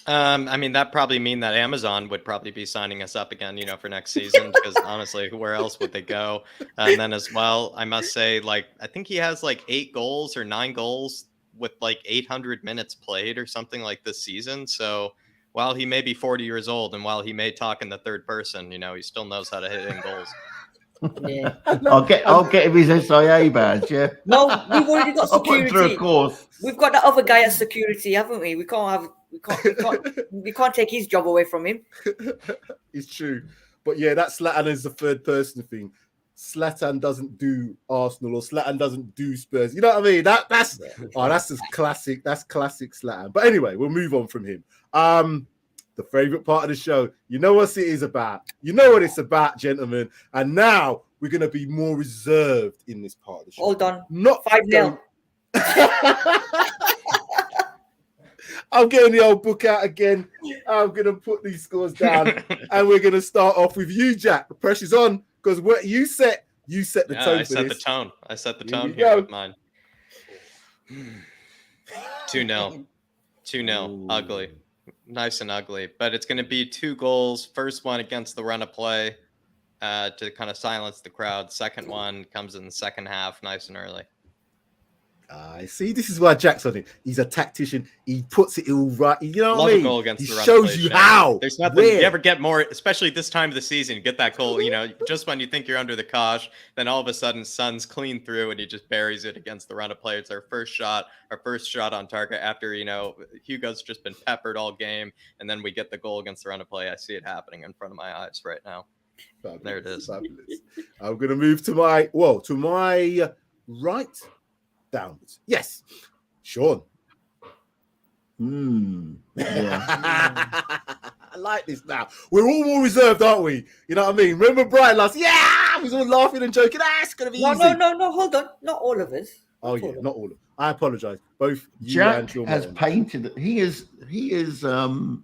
I mean, that probably mean that Amazon would probably be signing us up again, for next season, because honestly, where else would they go? And then as well, I must say, I think he has 8 goals or 9 goals with 800 minutes played or something this season. So while he may be 40 years old and while he may talk in the third person, he still knows how to hit in goals. Yeah. I'll get him his SIA badge. Yeah. No, we've already got security. I'll put him through a course. We've got that other guy at security, haven't we? We can't take his job away from him. It's true, but that Zlatan is the third person thing. Zlatan doesn't do Arsenal, or Zlatan doesn't do Spurs. You know what I mean? That's just classic. That's classic Zlatan. But anyway, we'll move on from him. The favorite part of the show. You know what it is about. You know what it's about, gentlemen. And now we're going to be more reserved in this part of the show. Hold on. Not 5-0. I'm getting the old book out again. I'm going to put these scores down, and we're going to start off with you, Jack. The pressure's on, because what you set the tone. I set the tone. I set the tone here with mine. 2-0. 2-0. Ugly. Nice and ugly. But it's going to be 2 goals. First one against the run of play to kind of silence the crowd. Second one comes in the second half, nice and early. I see. This is why Jack's on it. He's a tactician. He puts it all right. You know what I mean? A goal against the run shows you how. There's nothing you ever get more, especially this time of the season. You get that goal, just when you think you're under the cosh, then all of a sudden Son's clean through and he just buries it against the run of play. It's our first shot on target after Hugo's just been peppered all game, and then we get the goal against the run of play. I see it happening in front of my eyes right now. Fabulous. There it is. Fabulous. I'm gonna move to my right. Downwards. Yes. Sean. Yeah. I like this now. We're all more reserved, aren't we? You know what I mean? Remember Brian last? Yeah, we was all laughing and joking. It's gonna be easy. No, hold on. Not all of us. Not all of us. I apologize. Both you Jack and Sean has painted. He is. It's hard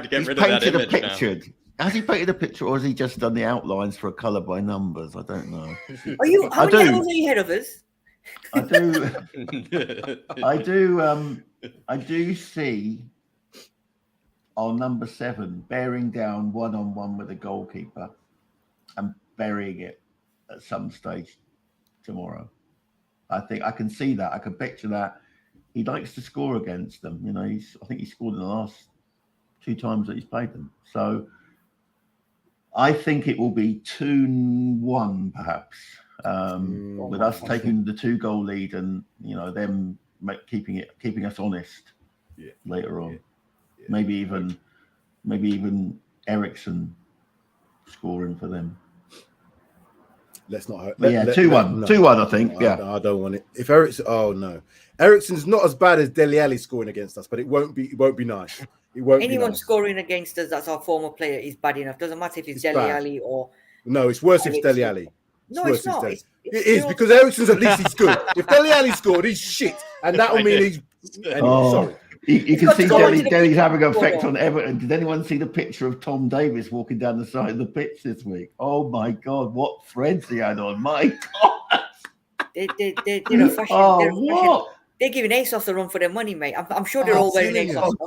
to get rid of that image picture. now. Has he painted a picture, or has he just done the outlines for a colour by numbers? I don't know. How many levels are you ahead of us? I do see our number 7 bearing down 1-on-1 with a goalkeeper and burying it at some stage tomorrow. I think I can see that. I can picture that. He likes to score against them. I think he scored in the last 2 times that he's played them. So I think it will be 2-1, perhaps, with us taking the 2-goal lead and them keeping us honest later on. Yeah. Maybe even Ericsson scoring for them. Let's not hurt. 2-1. 2-1, I think. I don't want it. If Ericsson, Ericsson's not as bad as Dele Alli scoring against us, but it won't be nice. It won't. Anyone be nice. scoring against us that's our former player is bad enough. Doesn't matter if it's Dele Alli or. No, it's worse if it's Dele Alli. No, it's not. It is because Ericsson's at least he's good. If Dele Alli scored, he's shit, and that will mean he's. Anyway, sorry. You can see Dele's having an effect on Everton. Did anyone see the picture of Tom Davis walking down the side of the pitch this week? Oh my God, what threads he had on! My God, they're giving ASOS a run for their money, mate. I'm sure they're all wearing ASOS.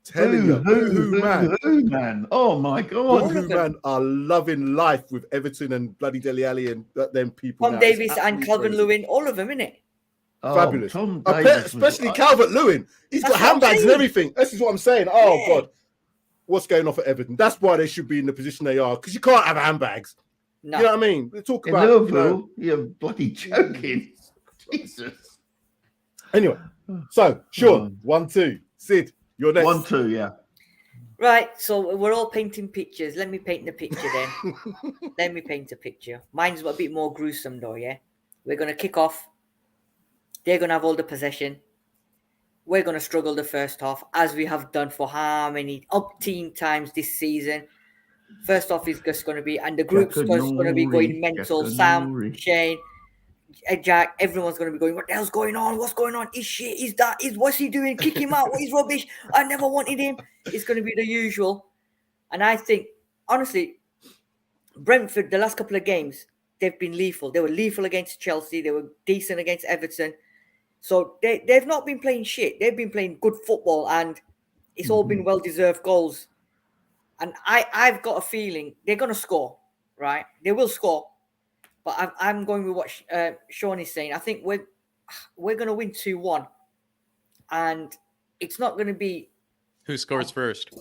Telling you, Boo-hoo, man. Oh my God, Boo-hoo, man are loving life with Everton and bloody Dele Alli and them people. Tom Davis and Calvert-Lewin, all of them, innit? Fabulous. Especially Calvert-Lewin. He's got handbags and everything. This is what I'm saying. Oh, God. What's going on for Everton? That's why they should be in the position they are, because you can't have handbags. No. You know what I mean? They talk about Liverpool, you're bloody joking. Jesus. Anyway, so Sean, 1-2. Sid, you're next. 1-2, yeah. Right, so we're all painting pictures. Let me paint the picture then. Let me paint a picture. Mine's a bit more gruesome though, yeah? We're going to kick off. They're going to have all the possession. We're going to struggle the first half, as we have done for how many up-teen times this season. First off is just going to be, and the group's just going to be going mental. Sam, Shane, Jack, everyone's going to be going, what the hell's going on? What's going on? Is shit? Is that? What's he doing? Kick him out. What is rubbish? I never wanted him. It's going to be the usual. And I think, honestly, Brentford, the last couple of games, they've been lethal. They were lethal against Chelsea. They were decent against Everton. So they've not been playing shit. They've been playing good football, and it's all been well-deserved goals. And I've got a feeling they're going to score, right? They will score. But I'm going with what Sean is saying. I think we're going to win 2-1. And it's not going to be... Who scores first?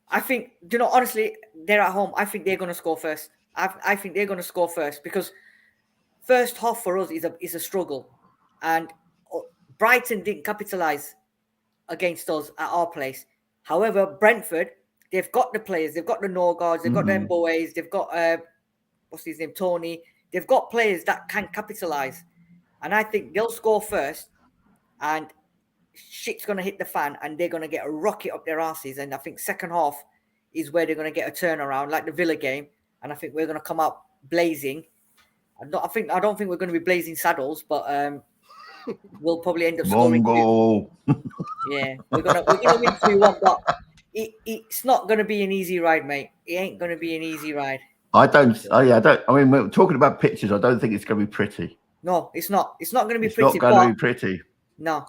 I think, honestly, they're at home. I think they're going to score first. I think they're going to score first, because first half for us is a struggle. And Brighton didn't capitalise against us at our place. However, Brentford, they've got the players. They've got the Norgards. They've got the Mboes. They've got, what's his name, Tony. They've got players that can capitalise. And I think they'll score first, and shit's going to hit the fan, and they're going to get a rocket up their arses. And I think second half is where they're going to get a turnaround, like the Villa game. And I think we're going to come out blazing. I don't think we're going to be blazing saddles, but we'll probably end up scoring. Yeah, we're gonna win 2-1, but it's not going to be an easy ride, mate. It ain't going to be an easy ride. I mean, we're talking about pictures. I don't think it's going to be pretty. No, it's not. It's not going to be it's pretty. It's not going to be pretty. No.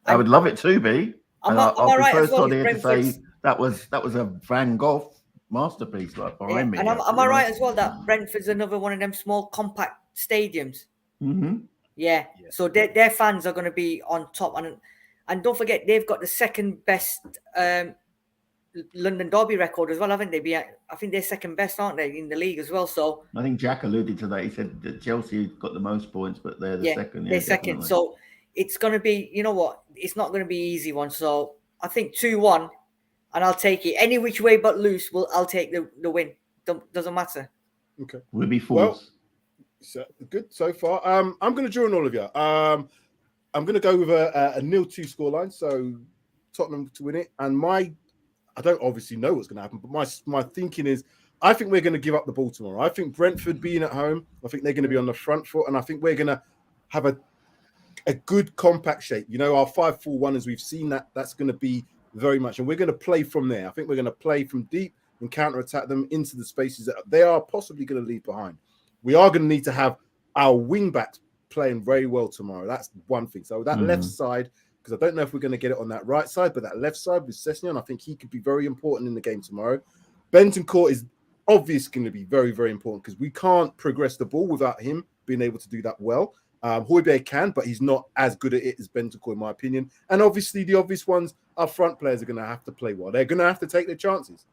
I would love it to be. Am I right as well? To say that was a Van Gogh masterpiece, like behind me. And am I right as well that Brentford's another one of them small compact stadiums? Mm-hmm. Yeah. So their fans are going to be on top, and don't forget they've got the second best London derby record as well, haven't they? I think they're second best, aren't they, in the league as well? So I think Jack alluded to that. He said that Chelsea got the most points, but they're the second. They're second. So it's going to be, you know what? It's not going to be an easy one. So I think 2-1, and I'll take it any which way but loose. I'll take the win. Doesn't matter. Okay, we'll be fools. So good so far. I'm going to join all of you. I'm going to go with a 0-2 scoreline. So Tottenham to win it, and I don't obviously know what's going to happen, but my thinking is I think we're going to give up the ball tomorrow. I think Brentford being at home, I think they're going to be on the front foot, and I think we're going to have a good compact shape. Our 5-4-1, as we've seen, that's going to be very much, and we're going to play from there. I think we're going to play from deep and counter-attack them into the spaces that they are possibly going to leave behind. We are going to need to have our wing-backs playing very well tomorrow. That's one thing. So that left side, because I don't know if we're going to get it on that right side, but that left side with Sessegnon, I think he could be very important in the game tomorrow. Bentancur is obviously going to be very, very important, because we can't progress the ball without him being able to do that well. Højbjerg can, but he's not as good at it as Bentancur, in my opinion. And obviously the obvious ones, our front players are going to have to play well. They're going to have to take their chances.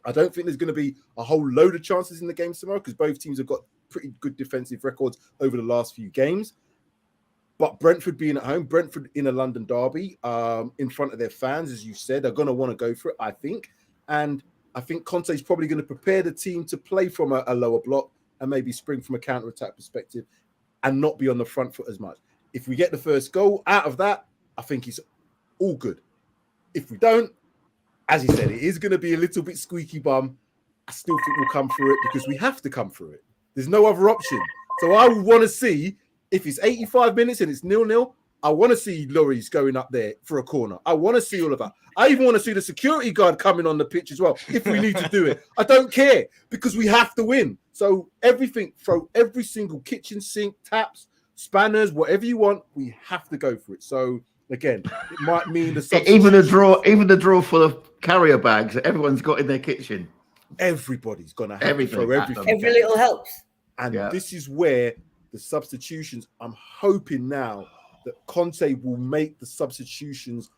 I don't think there's going to be a whole load of chances in the game tomorrow, because both teams have got pretty good defensive records over the last few games. But Brentford being at home, Brentford in a London derby, in front of their fans, as you said, are going to want to go for it, I think. And I think Conte is probably going to prepare the team to play from a lower block and maybe spring from a counter-attack perspective and not be on the front foot as much. If we get the first goal out of that, I think it's all good. If we don't, as he said, it is going to be a little bit squeaky bum. I still think we'll come through it because we have to come through it. There's no other option. So I would want to see, if it's 85 minutes and it's 0-0, I want to see Lloris going up there for a corner. I want to see all of that. I even want to see the security guard coming on the pitch as well, if we need to do it. I don't care, because we have to win. So everything, throw every single kitchen sink, taps, spanners, whatever you want, we have to go for it. So again, it might mean the even the drawer full of carrier bags that everyone's got in their kitchen. Everybody's gonna have to throw everything. Every little helps. And this is where the substitutions, I'm hoping now that Conte will make the substitutions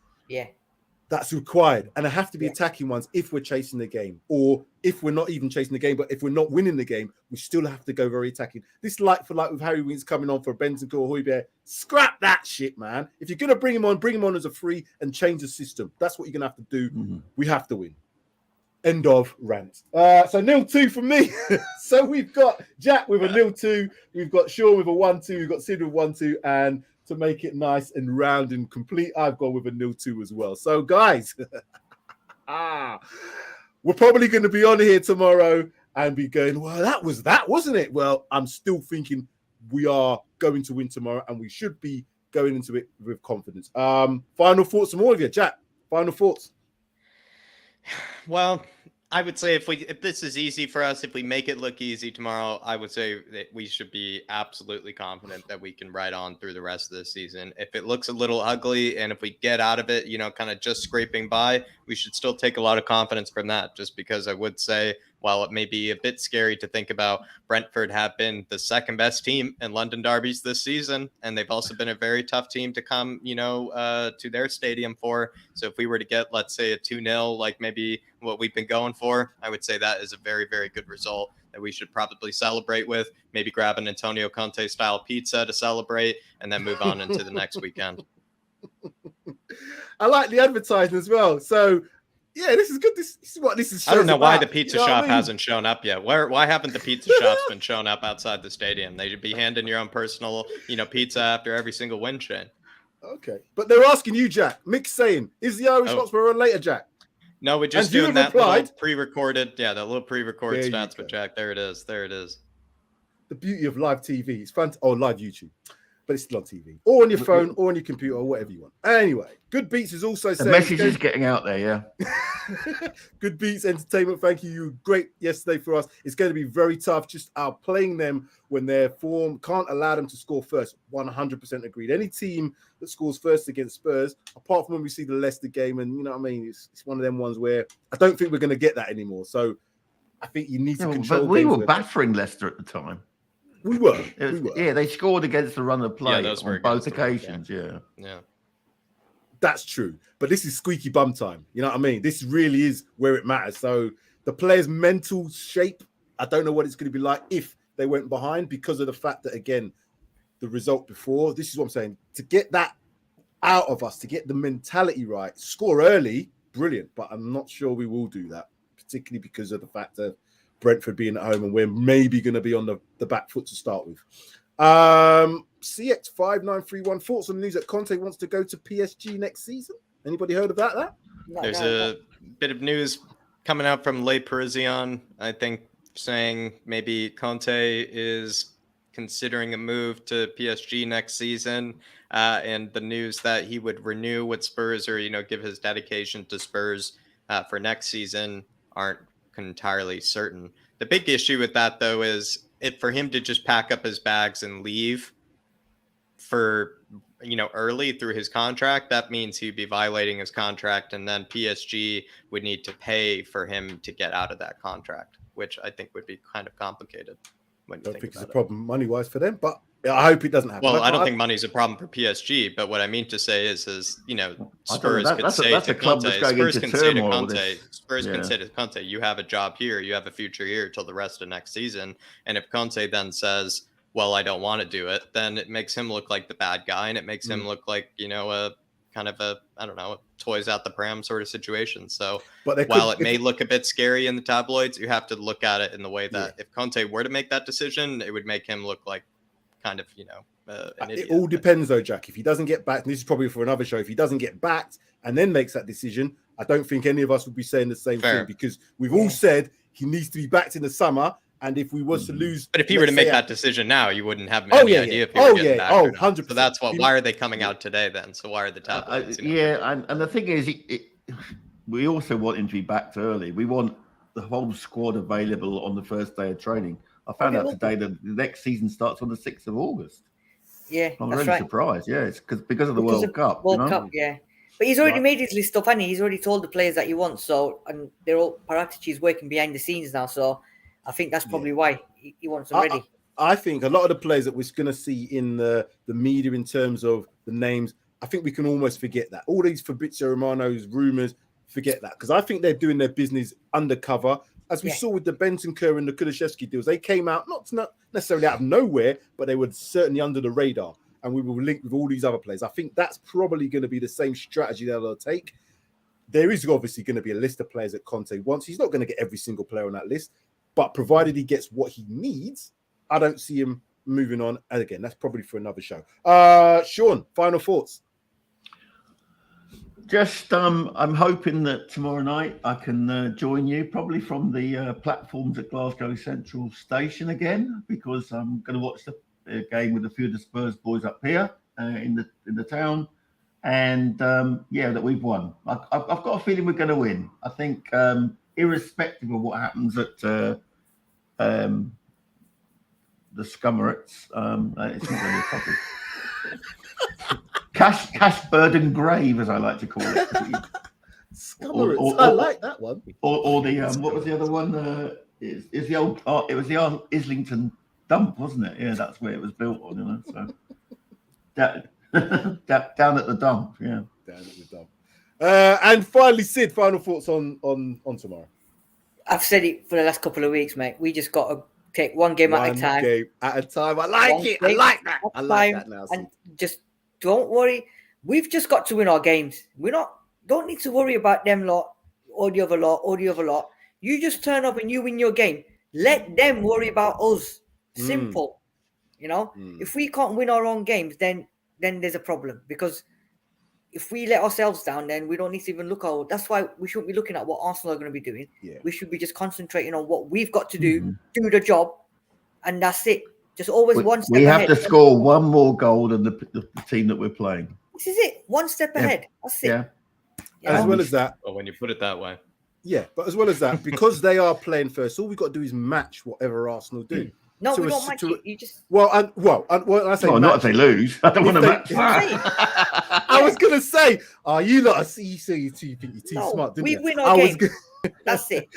that's required. And they have to be attacking ones if we're chasing the game, or if we're not even chasing the game, but if we're not winning the game, we still have to go very attacking. This like for like with Harry Winks coming on for Bentancur or Højbjerg, scrap that shit, man. If you're going to bring him on as a free and change the system. That's what you're going to have to do. Mm-hmm. We have to win. End of rant. So 0-2 for me. So we've got Jack with a 0-2. We've got Sean with a 1-2. We've got Sid with 1-2. And to make it nice and round and complete, I've gone with a 0-2 as well. So guys, we're probably going to be on here tomorrow and be going, well, that was that, wasn't it? Well, I'm still thinking we are going to win tomorrow and we should be going into it with confidence. Final thoughts from all of you. Jack, final thoughts. Well, I would say if this is easy for us, if we make it look easy tomorrow, I would say that we should be absolutely confident that we can ride on through the rest of the season. If it looks a little ugly and if we get out of it, kind of just scraping by, we should still take a lot of confidence from that, just because I would say, while it may be a bit scary to think about, Brentford have been the second best team in London derbies this season, and they've also been a very tough team to come, to their stadium for. So if we were to get, let's say, a 2-0, like maybe what we've been going for, I would say that is a very, very good result that we should probably celebrate with. Maybe grab an Antonio Conte style pizza to celebrate, and then move on into the next weekend. I like the advertising as well. So yeah, this is good. This is what this is. I don't know why the pizza shop hasn't shown up yet. Why haven't the pizza shops been showing up outside the stadium? They should be handing your own personal, pizza after every single win, Shane. Okay, but they're asking you, Jack. Mick's saying, is the Irish Hotspur on later, Jack? No, we're just doing that little pre-recorded. Yeah, that little pre-recorded stats with Jack. There it is. There it is. The beauty of live TV. It's fun. Live YouTube. But it's still on TV, or on your phone, or on your computer, or whatever you want. Anyway, Good Beats is also saying... The message is getting out there, yeah. Good Beats Entertainment, thank you. You were great yesterday for us. It's going to be very tough. Just playing them when their form can't allow them to score first. 100% agreed. Any team that scores first against Spurs, apart from when we see the Leicester game, and you know what I mean, it's one of them ones where I don't think we're going to get that anymore. So I think you need to control... But we were battering Leicester at the time. We were. Yeah, they scored against the run of play on both occasions. Yeah. That's true. But this is squeaky bum time. You know what I mean? This really is where it matters. So the players' mental shape, I don't know what it's going to be like if they went behind, because of the fact that, again, the result before, this is what I'm saying, to get that out of us, to get the mentality right, score early, brilliant. But I'm not sure we will do that, particularly because of the fact that Brentford being at home and we're maybe going to be on the back foot to start with. CX5931, thoughts on the news that Conte wants to go to PSG next season? Anybody heard about that? There's a bit of news coming out from Le Parisien, I think, saying maybe Conte is considering a move to PSG next season, and the news that he would renew with Spurs or, give his dedication to Spurs for next season aren't entirely certain. The big issue with that, though, is for him to just pack up his bags and leave for early through his contract, that means he'd be violating his contract, and then PSG would need to pay for him to get out of that contract, which I think would be kind of complicated. I don't think it's a problem money-wise for them, but I hope it doesn't happen. Well, I don't think money's a problem for PSG, but what I mean to say is Spurs could say to Conte, Spurs can say to Conte, you have a job here, you have a future here till the rest of next season. And if Conte then says, well, I don't want to do it, then it makes him look like the bad guy, and it makes him look like, a kind of a, I don't know, toys out the pram sort of situation. So while it may look a bit scary in the tabloids, you have to look at it in the way that if Conte were to make that decision, it would make him look like kind of, an idiot. It all depends though, Jack. If he doesn't get back, and this is probably for another show, if he doesn't get backed and then makes that decision, I don't think any of us would be saying the same thing, because we've all said he needs to be backed in the summer. And if we was to lose, but if he were to make that decision now, you wouldn't have any idea if he were getting back. 100%. So that's why are they coming out today then? So why are the tabloids? And the thing is, we also want him to be backed early. We want the whole squad available on the first day of training. I found out today that the next season starts on the 6th of August. Yeah, I'm really surprised. Yeah, it's because of the World Cup. World Cup, yeah. But he's already made his list up, and he's already told the players that he wants. So, and they're all Paratici is working behind the scenes now. So, I think that's probably why he wants them ready. I think a lot of the players that we're going to see in the media in terms of the names, I think we can almost forget that. All these Fabrizio Romano's rumours, forget that. Because I think they're doing their business undercover. As we saw with the Bentancur and the Kulusevski deals, they came out not necessarily out of nowhere, but they were certainly under the radar. And we were linked with all these other players. I think that's probably going to be the same strategy that they'll take. There is obviously going to be a list of players that Conte wants. He's not going to get every single player on that list. But provided he gets what he needs, I don't see him moving on. And again, that's probably for another show. Sean, final thoughts? Just, I'm hoping that tomorrow night I can join you, probably from the platforms at Glasgow Central Station again, because I'm going to watch the game with a few of the Spurs boys up here in the town. And that we've won. I've got a feeling we're going to win. I think irrespective of what happens at the Scummerets, it's not really a problem. Cash burden grave, as I like to call it. Scummerets, I like that one. Or the what was the other one? Is the old? It was the old Islington dump, wasn't it? Yeah, that's where it was built on. So down at the dump. Yeah, down at the dump. And finally, Sid, final thoughts on tomorrow. I've said it for the last couple of weeks, mate. We just got to take one game at a time. One game at a time. I like it. I like that. I like that now. And just don't worry. We've just got to win our games. Don't need to worry about them lot or the other lot. You just turn up and you win your game. Let them worry about us. Simple. If we can't win our own games, then there's a problem, because if we let ourselves down, then we don't need to even look out. That's why we shouldn't be looking at what Arsenal are going to be doing. Yeah. We should be just concentrating on what we've got to do, do the job, and that's it. Just always one step ahead. We have to score one more goal than the team that we're playing. This is it. One step ahead. That's it. Yeah. As well as that. Well, when you put it that way. Yeah, but as well as that, because they are playing first, all we've got to do is match whatever Arsenal do. No, we don't match it. You just I say not if they lose. I don't want to match. I was gonna say, you lot are you think you're too smart, didn't you? We win our games. That's it.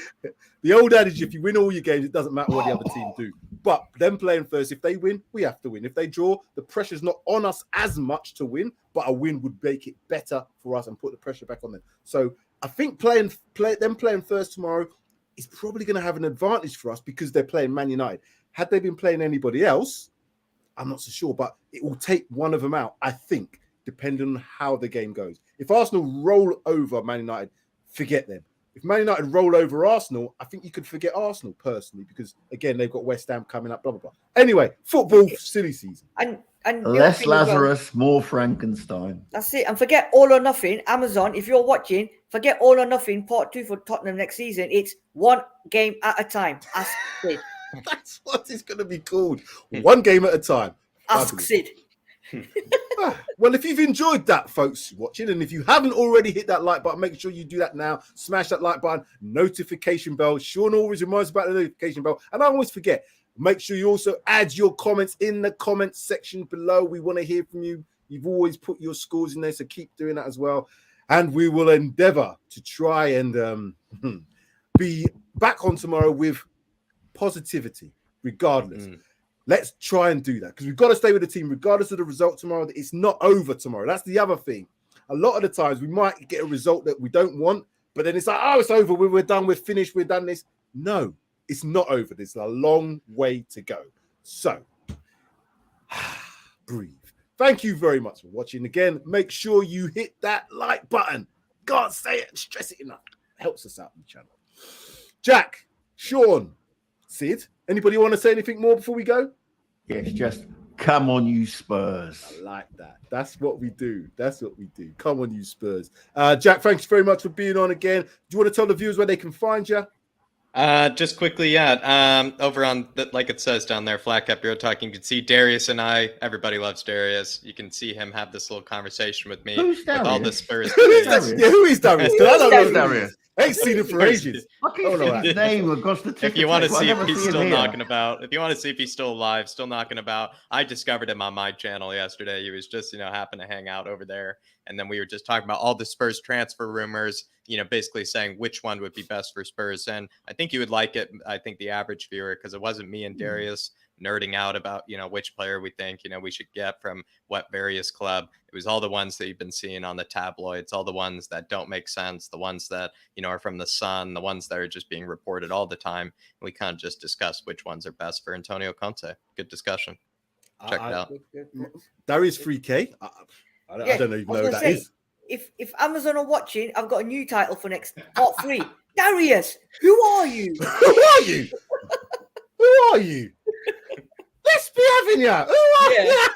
The old adage: if you win all your games, it doesn't matter what the other team do. But them playing first, if they win, we have to win. If they draw, the pressure's not on us as much to win, but a win would make it better for us and put the pressure back on them. So I think playing first tomorrow is probably going to have an advantage for us because they're playing Man United. Had they been playing anybody else, I'm not so sure, but it will take one of them out, I think, depending on how the game goes. If Arsenal roll over Man United, forget them. If Man United roll over Arsenal, I think you could forget Arsenal personally, because again, they've got West Ham coming up, blah, blah, blah. Anyway, football, silly season. And less Lazarus, more Frankenstein. That's it. And forget All or Nothing. Amazon, if you're watching, forget All or Nothing, part 2 for Tottenham next season. It's one game at a time. Ask Sid. That's what it's going to be called. One game at a time. Ask Sid. Well, if you've enjoyed that, folks watching, and if you haven't already hit that like button, make sure you do that now. Smash that like button, notification bell. Sean always reminds about the notification bell, and I always forget. Make sure you also add your comments in the comments section below. We want to hear from you. You've always put your scores in there, so keep doing that as well. And we will endeavor to try and be back on tomorrow with positivity, regardless. Let's try and do that, because we've got to stay with the team regardless of the result tomorrow. It's not over tomorrow. That's the other thing. A lot of the times we might get a result that we don't want, but then it's like, oh, it's over. We're done. We're finished. We're done this. No, it's not over. There's a long way to go. So breathe. Thank you very much for watching. Again, make sure you hit that like button. Can't say it and stress it enough. It helps us out on the channel. Jack, Sean, Sid, anybody want to say anything more before we go? Yes, just come on, you Spurs. I like that. That's what we do. That's what we do. Come on, you Spurs. Jack, thanks very much for being on again. Do you want to tell the viewers where they can find you? Just quickly, over on, like it says down there, Flat Cap Bureau Talk, you can see Darius and I. Everybody loves Darius. You can see him have this little conversation with me. Who's with all the Spurs. Who is Darius? I don't know Darius. I ain't seen him for ages. I keep seeing his name across the ticket. If you want to tape, see I if never he's see him still here. knocking about, if you want to see if he's still alive, still knocking about, I discovered him on my channel yesterday. He was just, happened to hang out over there. And then we were just talking about all the Spurs transfer rumors, basically saying which one would be best for Spurs. And I think you would like it. I think the average viewer, because it wasn't me and Darius nerding out about, which player we think, we should get from what various club. It was all the ones that you've been seeing on the tabloids, all the ones that don't make sense, the ones that, are from the Sun, the ones that are just being reported all the time. We kind of just discussed which ones are best for Antonio Conte. Good discussion. Check it out. Darius 3K. I don't even know who that is. If Amazon are watching, I've got a new title for next part 3. Darius, who are you? Who are you? Who are you? Let's be having you. Who are you?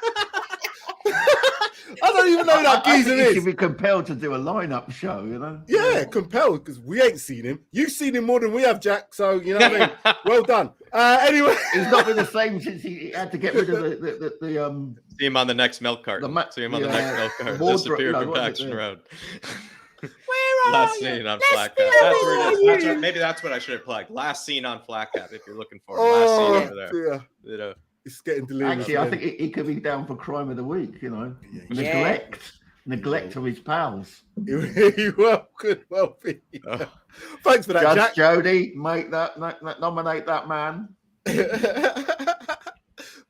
I don't even know who that geezer is. You should be compelled to do a lineup show, Yeah, compelled, because we ain't seen him. You've seen him more than we have, Jack. So, what I mean? Well done. Anyway. He's not been the same since he had to get rid of the See him on the next milk cart. See him on the next milk cart. Disappeared from PAXTON Road. Where are Last you? scene on Flat Cap. That's where it is. Maybe that's what I should have plugged. Last scene on Flat Cap, if you're looking for it. Last scene over there. It's getting delirious. Actually, I think he could be down for crime of the week, Neglect of his pals. He could well be. Thanks for that, Judge Jack. Jodi, nominate that man.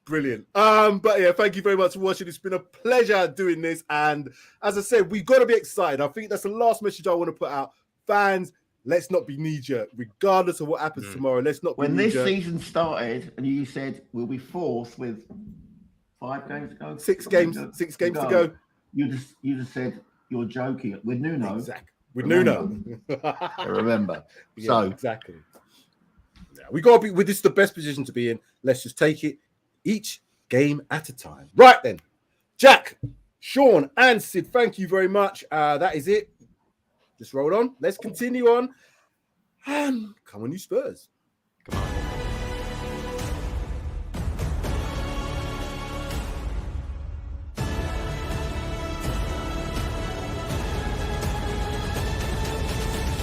Brilliant. But yeah, thank you very much for watching. It's been a pleasure doing this. And as I said, we've got to be excited. I think that's the last message I want to put out. Fans, let's not be knee-jerk. Regardless of what happens tomorrow, let's not be knee-jerk. When this season started and you said we'll be fourth with 5 games to go. 6 games to go. You just said you're joking. With Nuno. Exactly. With Nuno. I remember. Yeah, so exactly. Yeah, we got to be with this is the best position to be in. Let's just take it each game at a time. Right then, Jack, Sean, and Sid, thank you very much. That is it. Just roll on. Let's continue on. And come on, you Spurs. Come on.